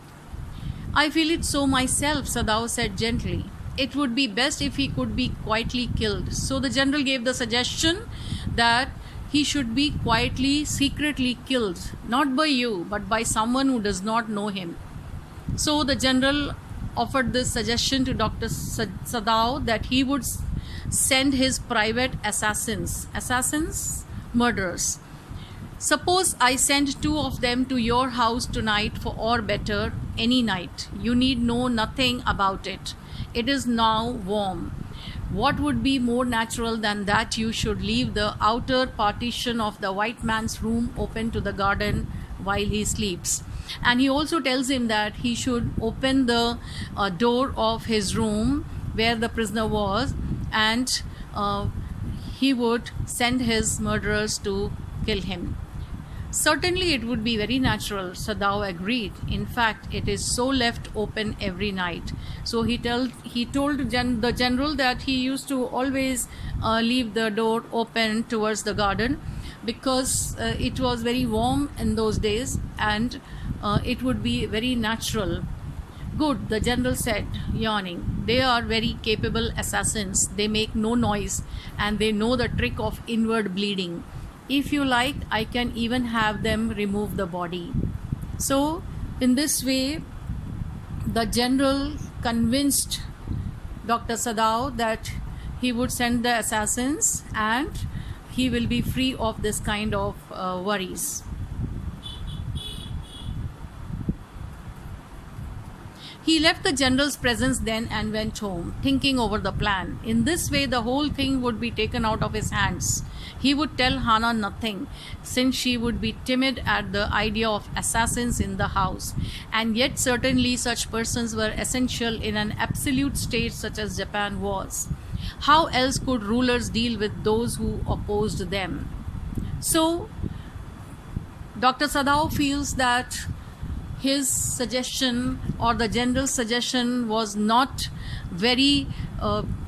I feel it so myself, Sadao said gently. It would be best if he could be quietly killed. So the general gave the suggestion that he should be quietly, secretly killed, not by you, but by someone who does not know him. So the general offered this suggestion to Dr. Sadao that he would send his private assassins, murderers. Suppose I send 2 of them to your house tonight, or better, any night. You need know nothing about it. It is now warm. What would be more natural than that you should leave the outer partition of the white man's room open to the garden while he sleeps? And he also tells him that he should open the door of his room where the prisoner was, and he would send his murderers to kill him. Certainly it would be very natural, Sadao agreed. In fact, it is so left open every night. So he told the general that he used to always leave the door open towards the garden because it was very warm in those days, and it would be very natural. Good, the general said, yawning. They are very capable assassins. They make no noise, and they know the trick of inward bleeding. If you like, I can even have them remove the body. So in this way, the general convinced Dr. Sadao that he would send the assassins and he will be free of this kind of worries. He left the general's presence then and went home, thinking over the plan. In this way, the whole thing would be taken out of his hands. He would tell Hana nothing, since she would be timid at the idea of assassins in the house. And yet certainly such persons were essential in an absolute state such as Japan was. How else could rulers deal with those who opposed them? So, Dr. Sadao feels that his suggestion, or the general's suggestion, was not very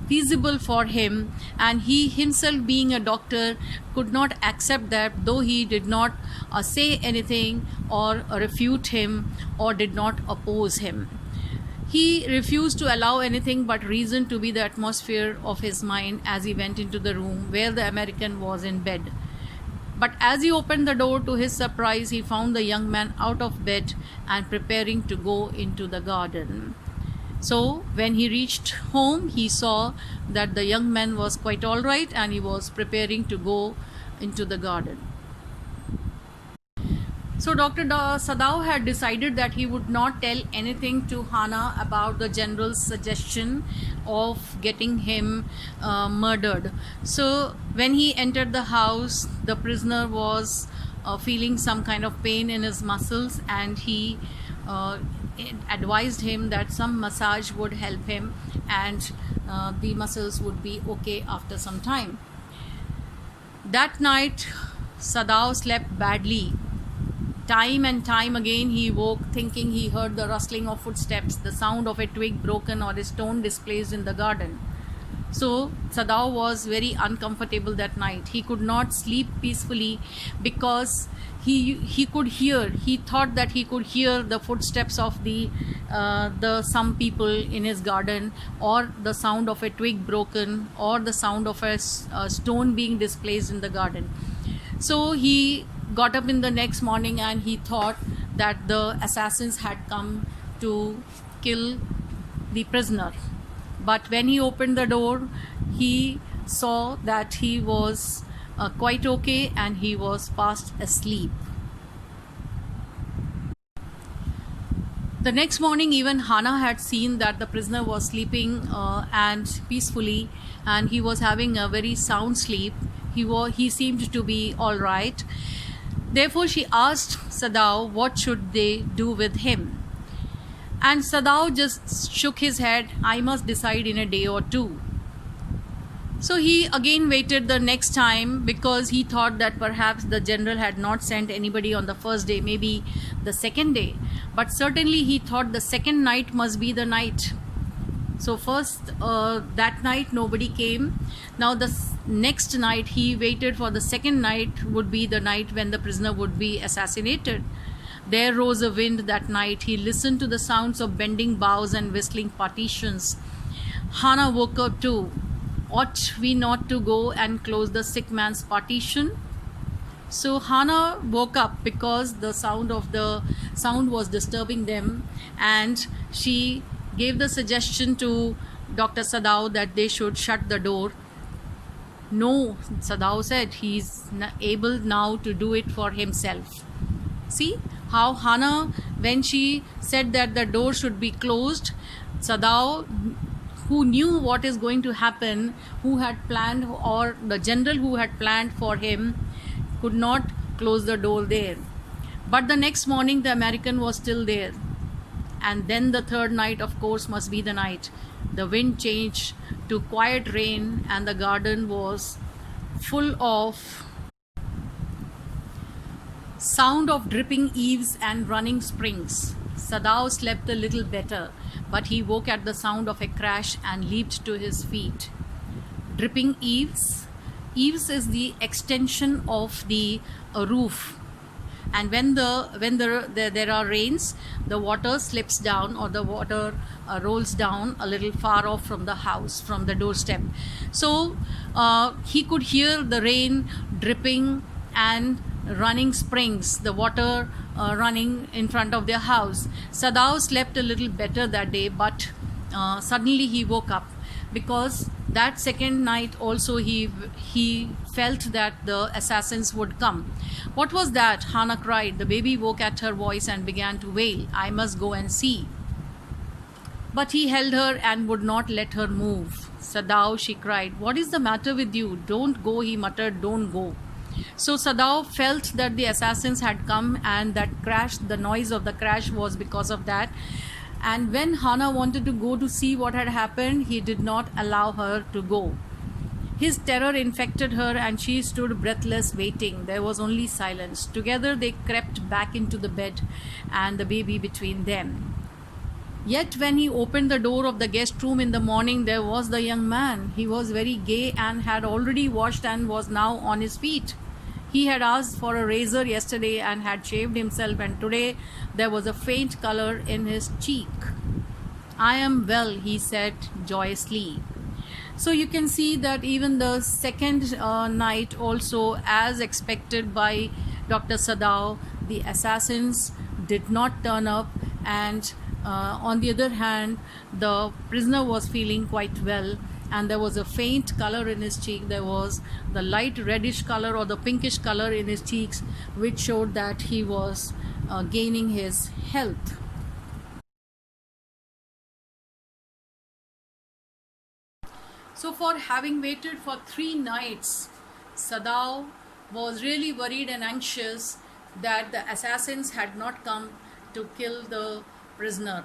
feasible for him, and he himself, being a doctor, could not accept that, though he did not say anything or refute him or did not oppose him. He refused to allow anything but reason to be the atmosphere of his mind as he went into the room where the American was in bed. But as he opened the door, to his surprise, he found the young man out of bed and preparing to go into the garden. So when he reached home, he saw that the young man was quite all right and he was preparing to go into the garden. So Dr. Sadao had decided that he would not tell anything to Hana about the general's suggestion of getting him murdered. So when he entered the house, the prisoner was feeling some kind of pain in his muscles, and he advised him that some massage would help him, and the muscles would be okay after some time. That night, Sadao slept badly. Time and time again he woke, thinking he heard the rustling of footsteps, the sound of a twig broken or a stone displaced in the garden. So Sadao was very uncomfortable that night. He could not sleep peacefully because he thought that he could hear the footsteps of the some people in his garden, or the sound of a twig broken, or the sound of a stone being displaced in the garden. So he got up in the next morning and he thought that the assassins had come to kill the prisoner. But when he opened the door, he saw that he was quite okay and he was fast asleep. The next morning, even Hannah had seen that the prisoner was sleeping and peacefully, and he was having a very sound sleep. He seemed to be all right. Therefore, she asked Sadao what should they do with him. And Sadao just shook his head. I must decide in a day or two. So he again waited the next time because he thought that perhaps the general had not sent anybody on the first day, maybe the second day. But certainly he thought the second night must be the night. So first that night nobody came. Now the next night he waited for the second night would be the night when the prisoner would be assassinated. There rose a wind that night. He listened to the sounds of bending boughs and whistling partitions. Hannah woke up too. Ought we not to go and close the sick man's partition? So Hannah woke up because the sound was disturbing them, and she gave the suggestion to Dr. Sadao that they should shut the door. No, Sadao said, he's able now to do it for himself. See how Hannah, when she said that the door should be closed, Sadao, who knew what is going to happen, who had planned, or the general who had planned for him, could not close the door there. But the next morning the American was still there. And then the third night, of course, must be the night. The wind changed to quiet rain and the garden was full of sound of dripping eaves and running springs. Sadao slept a little better, but he woke at the sound of a crash and leaped to his feet. Dripping eaves? Eaves is the extension of the roof. And when there are rains, the water slips down, or the water rolls down a little far off from the house, from the doorstep. So he could hear the rain dripping and running springs, the water running in front of their house. Sadao slept a little better that day, but suddenly he woke up because that second night also he felt that the assassins would come. What was that? Hannah cried. The baby woke at her voice and began to wail. I must go and see. But he held her and would not let her move. Sadao, she cried. What is the matter with you? Don't go, he muttered. Don't go. So Sadao felt that the assassins had come, and that crash, the noise of the crash was because of that. And when Hannah wanted to go to see what had happened, he did not allow her to go. His terror infected her and she stood breathless waiting. There was only silence. Together they crept back into the bed and the baby between them. Yet when he opened the door of the guest room in the morning, there was the young man. He was very gay and had already washed and was now on his feet. He had asked for a razor yesterday and had shaved himself, and today there was a faint color in his cheek. I am well, he said joyously. So you can see that even the second night also, as expected by Dr. Sadao, the assassins did not turn up, and on the other hand, the prisoner was feeling quite well, and there was a faint color in his cheek. There was the light reddish color or the pinkish color in his cheeks, which showed that he was gaining his health. So for having waited for 3 nights, Sadao was really worried and anxious that the assassins had not come to kill the prisoner.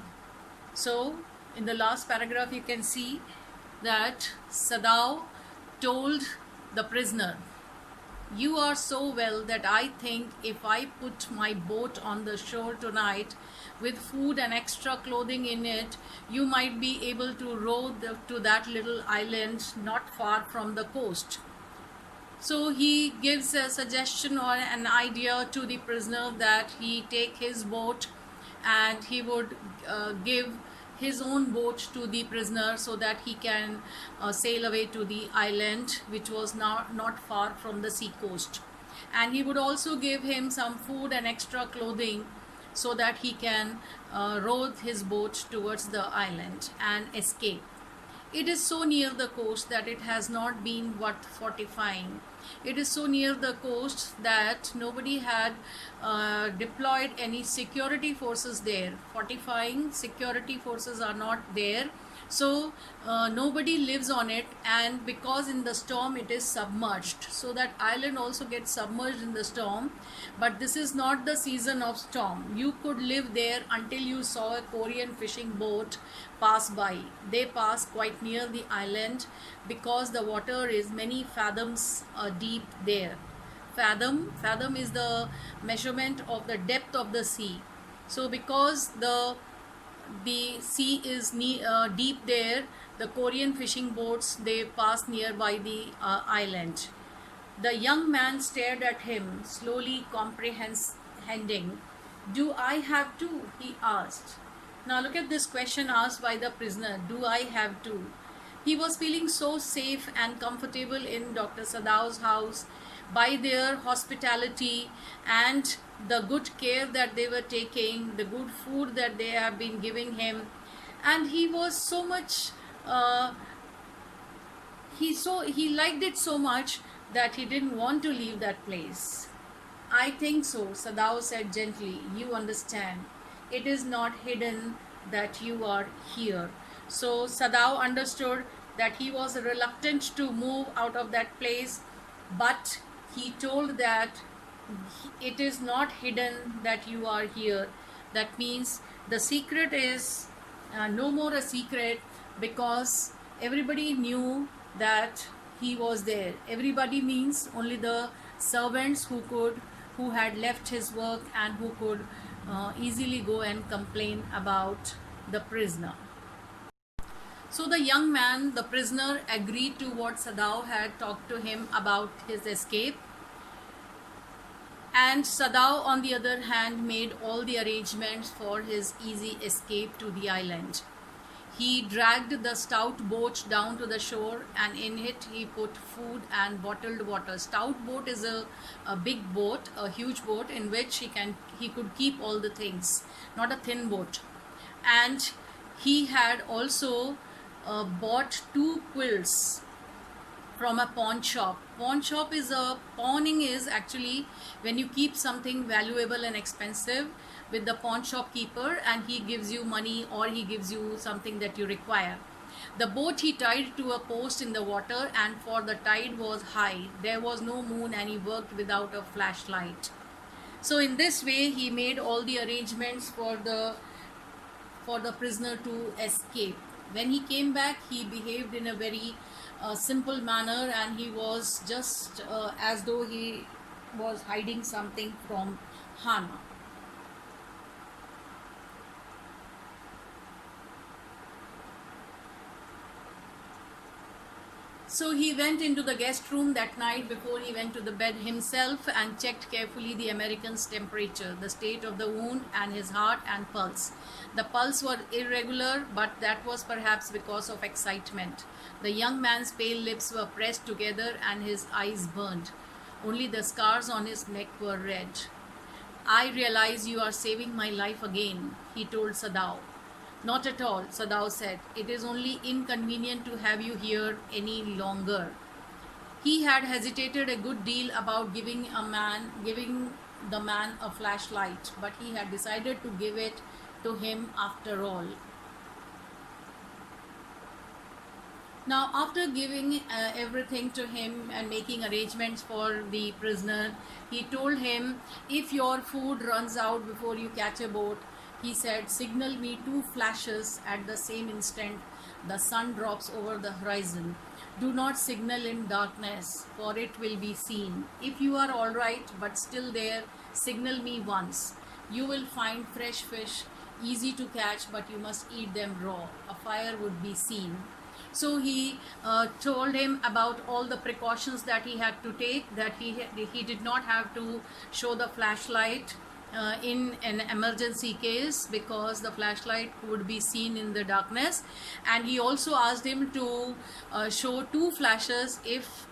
So in the last paragraph you can see that Sadao told the prisoner, you are so well that I think if I put my boat on the shore tonight with food and extra clothing in it, you might be able to row to that little island not far from the coast. So he gives a suggestion or an idea to the prisoner that he take his boat and he would give his own boat to the prisoner so that he can sail away to the island, which was not far from the sea coast. And he would also give him some food and extra clothing so that he can row his boat towards the island and escape. It is so near the coast that it has not been worth fortifying. It is so near the coast that nobody had deployed any security forces there. Fortifying security forces are not there. So nobody lives on it, and because in the storm it is submerged, so that island also gets submerged in the storm. But this is not the season of storm. You could live there until you saw a Korean fishing boat pass by. They pass quite near the island because the water is many fathoms deep there. Fathom is the measurement of the depth of the sea. So because the sea is deep there, the Korean fishing boats, they pass nearby the island. The young man stared at him, slowly comprehending. Do I have to? He asked. Now look at this question asked by the prisoner. Do I have to? He was feeling so safe and comfortable in Dr. Sadao's house by their hospitality and the good care that they were taking, the good food that they have been giving him, and he was so much he liked it so much that he didn't want to leave that place. I think so, Sadao said gently. You understand. It is not hidden that you are here. So Sadao understood that he was reluctant to move out of that place, but he told that it is not hidden that you are here. That means the secret is no more a secret, because everybody knew that he was there. Everybody means only the servants who had left his work and who could easily go and complain about the prisoner. So the young man, the prisoner, agreed to what Sadao had talked to him about his escape. And Sadao, on the other hand, made all the arrangements for his easy escape to the island. He dragged the stout boat down to the shore, and in it he put food and bottled water. Stout boat is a big boat, a huge boat in which he could keep all the things, not a thin boat. And he had also bought 2 quilts from a pawn shop. Pawning is actually when you keep something valuable and expensive with the pawn shop keeper, and he gives you money or he gives you something that you require. The boat he tied to a post in the water, and for the tide was high. There was no moon, and he worked without a flashlight. So in this way he made all the arrangements for the prisoner to escape. When he came back, he behaved in a very simple manner, and he was just as though he was hiding something from Hana. So he went into the guest room that night before he went to the bed himself and checked carefully the American's temperature, the state of the wound, and his heart and pulse. The pulse was irregular, but that was perhaps because of excitement. The young man's pale lips were pressed together and his eyes burned. Only the scars on his neck were red. I realize you are saving my life again, he told Sadao. Not at all, Sadao said. It is only inconvenient to have you here any longer. He had hesitated a good deal about giving the man a flashlight, but he had decided to give it to him after all. Now, after giving everything to him and making arrangements for the prisoner, he told him, if your food runs out before you catch a boat, he said, signal me 2 flashes at the same instant the sun drops over the horizon. Do not signal in darkness, for it will be seen. If you are all right but still there, signal me once. You will find fresh fish, easy to catch, but you must eat them raw. A fire would be seen. So he told him about all the precautions that he had to take, that he did not have to show the flashlight in an emergency case, because the flashlight would be seen in the darkness. And he also asked him to show 2 flashes if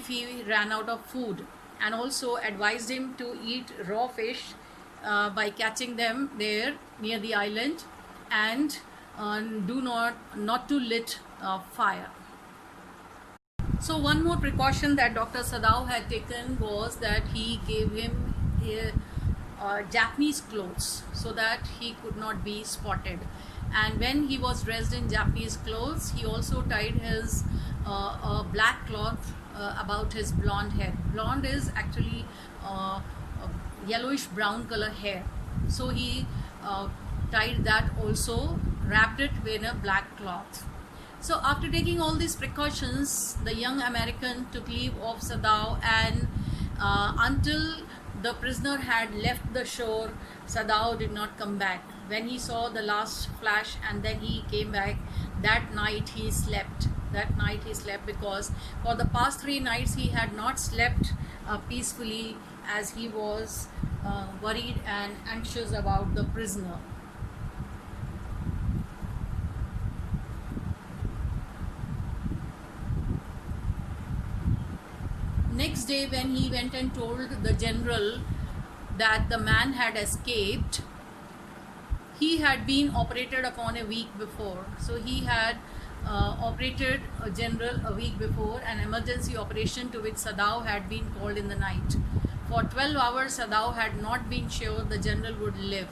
he ran out of food, and also advised him to eat raw fish by catching them there near the island, and not to lit fire. So one more precaution that Dr. Sadao had taken was that he gave him Japanese clothes so that he could not be spotted. And when he was dressed in Japanese clothes, he also tied his black cloth about his blonde hair. Blonde is actually yellowish brown color hair. So he tied that also, wrapped it in a black cloth. So after taking all these precautions, the young American took leave of Sadao, and until the prisoner had left the shore, Sadao did not come back. When he saw the last flash and then he came back, that night he slept. That night he slept because for the past 3 nights he had not slept peacefully, as he was worried and anxious about the prisoner. Next day, when he went and told the general that the man had escaped, he had been operated upon a week before. So he had operated a general a week before, an emergency operation to which Sadao had been called in the night. For 12 hours, Sadao had not been sure the general would live.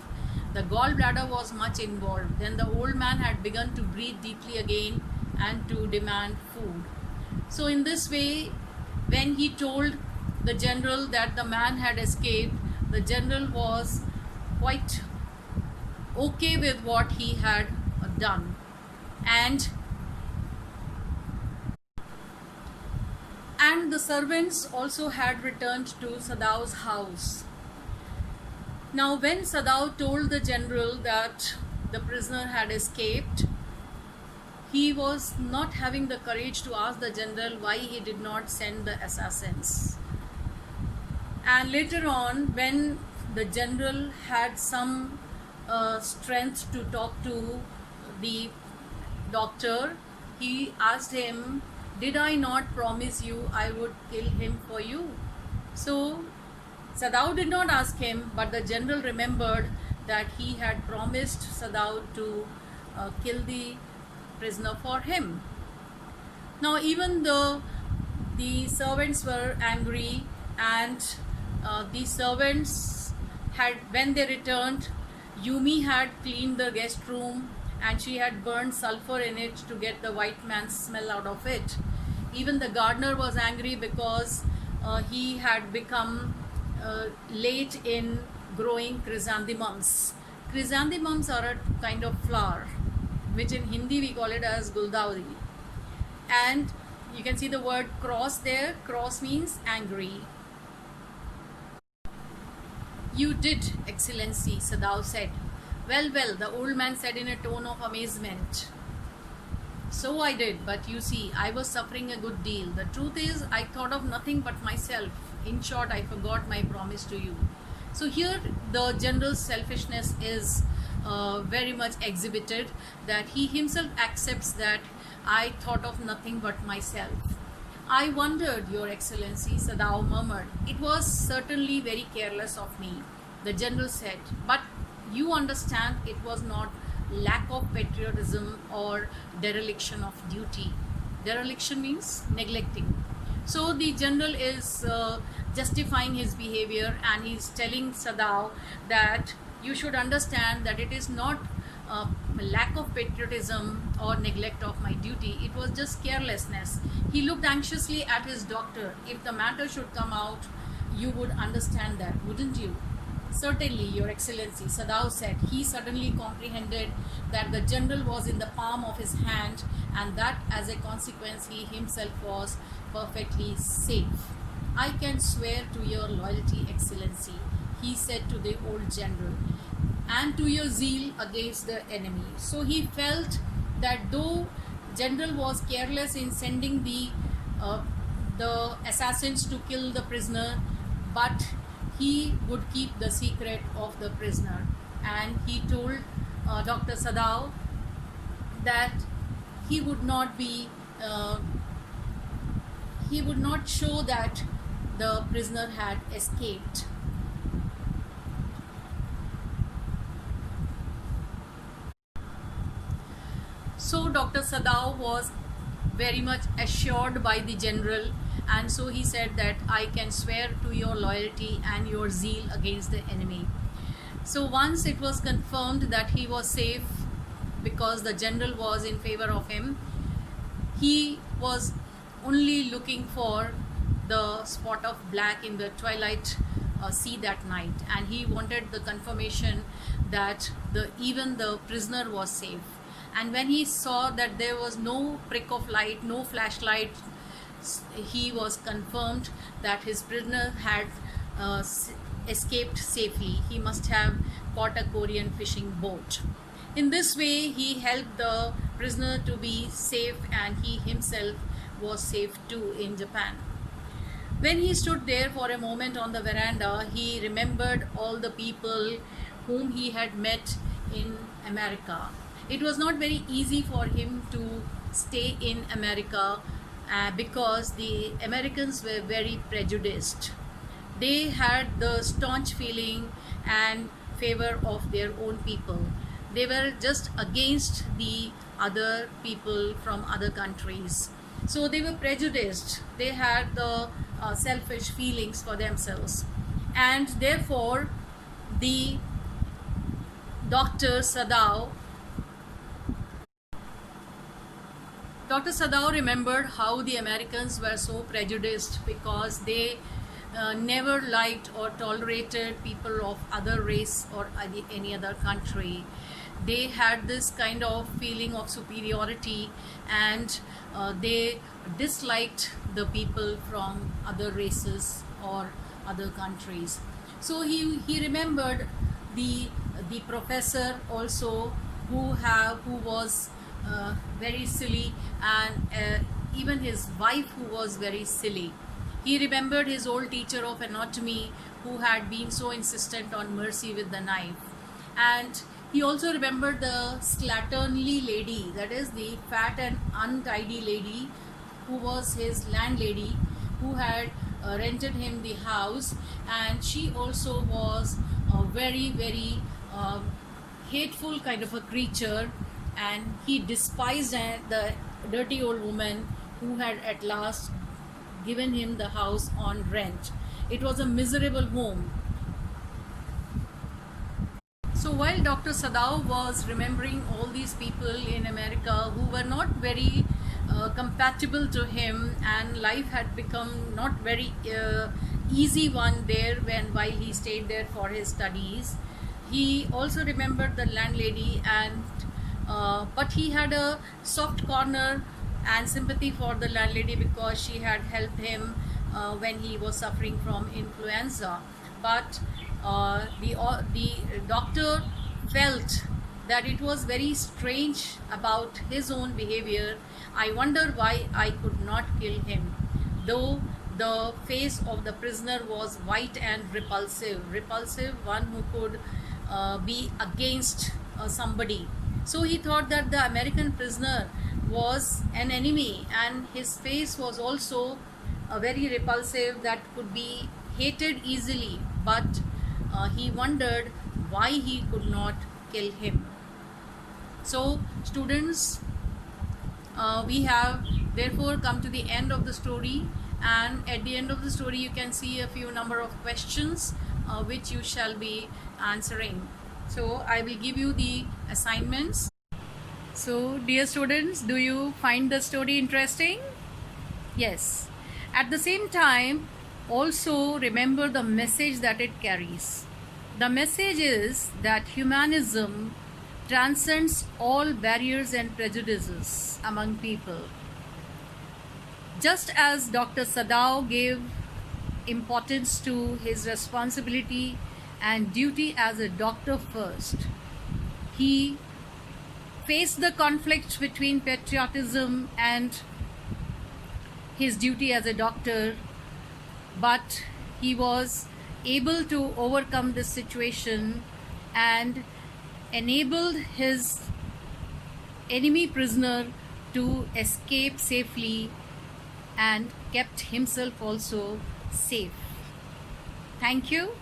The gallbladder was much involved. Then the old man had begun to breathe deeply again and to demand food. So in this way, when he told the general that the man had escaped, the general was quite okay with what he had done. And the servants also had returned to Sadao's house. Now when Sadao told the general that the prisoner had escaped, he was not having the courage to ask the general why he did not send the assassins. And later on, when the general had some strength to talk to the doctor, he asked him, "Did I not promise you I would kill him for you?" So Sadao did not ask him, but the general remembered that he had promised Sadao to kill the prisoner for him. Now even though the servants were angry, and the servants had, when they returned, Yumi had cleaned the guest room and she had burned sulfur in it to get the white man's smell out of it. Even the gardener was angry because he had become late in growing chrysanthemums. Chrysanthemums are a kind of flower, which in Hindi we call it as Guldawdi. And you can see the word cross there. Cross means angry. "You did, Excellency," Sadao said. Well, the old man said in a tone of amazement. "So I did, but you see, I was suffering a good deal. The truth is, I thought of nothing but myself. In short, I forgot my promise to you." So here the general's selfishness is very much exhibited, that he himself accepts that I thought of nothing but myself. "I wondered, Your Excellency," Sadao murmured. "It was certainly very careless of me," the general said. "But you understand, it was not lack of patriotism or dereliction of duty." Dereliction means neglecting. So the general is justifying his behavior, and he is telling Sadao that you should understand that it is not lack of patriotism or neglect of my duty. It was just carelessness. He looked anxiously at his doctor. "If the matter should come out, you would understand that, wouldn't you?" "Certainly, Your Excellency," Sadao said. He suddenly comprehended that the general was in the palm of his hand, and that as a consequence he himself was perfectly safe. "I can swear to your loyalty, Excellency," he said to the old general, "and to your zeal against the enemy." So he felt that though general was careless in sending the assassins to kill the prisoner, but he would keep the secret of the prisoner. And he told Dr. Sadao that he would not show that the prisoner had escaped. So So Dr. Sadao was very much assured by the general, and so he said that I can swear to your loyalty and your zeal against the enemy. So once it was confirmed that he was safe because the general was in favor of him, he was only looking for the spot of black in the twilight sea that night, and he wanted the confirmation that even the prisoner was safe. And when he saw that there was no prick of light, no flashlight, he was confirmed that his prisoner had escaped safely. He must have caught a Korean fishing boat. In this way, he helped the prisoner to be safe, and he himself was safe too in Japan. When he stood there for a moment on the veranda, he remembered all the people whom he had met in America. It was not very easy for him to stay in America because the Americans were very prejudiced. They had the staunch feeling and favor of their own people. They were just against the other people from other countries. So they were prejudiced. They had the selfish feelings for themselves. And therefore, the Dr. Sadao remembered how the Americans were so prejudiced because they never liked or tolerated people of other race or any other country. They had this kind of feeling of superiority, and they disliked the people from other races or other countries. So he remembered the professor also who was very silly, and even his wife who was very silly. He remembered his old teacher of anatomy who had been so insistent on mercy with the knife. And he also remembered the slatternly lady, that is the fat and untidy lady who was his landlady, who had rented him the house, and she also was a very, very hateful kind of a creature, and he despised the dirty old woman who had at last given him the house on rent. It was a miserable home. So while Dr. Sadao was remembering all these people in America who were not very compatible to him, and life had become not very easy one there while he stayed there for his studies, he also remembered the landlady, and but he had a soft corner and sympathy for the landlady because she had helped him when he was suffering from influenza. But the doctor felt that it was very strange about his own behavior. I wonder why I could not kill him, though the face of the prisoner was white and repulsive, one who could be against somebody. So he thought that the American prisoner was an enemy, and his face was also very repulsive, that could be hated easily. But he wondered why he could not kill him. So students, we have therefore come to the end of the story, and at the end of the story you can see a few number of questions which you shall be answering. So I will give you the assignments. So dear students, do you find the story interesting? Yes. At the same time, also remember the message that it carries. The message is that humanism transcends all barriers and prejudices among people. Just as Dr. Sadao gave importance to his responsibility and duty as a doctor first, he faced the conflict between patriotism and his duty as a doctor, but he was able to overcome this situation and enabled his enemy prisoner to escape safely and kept himself also safe. Thank you.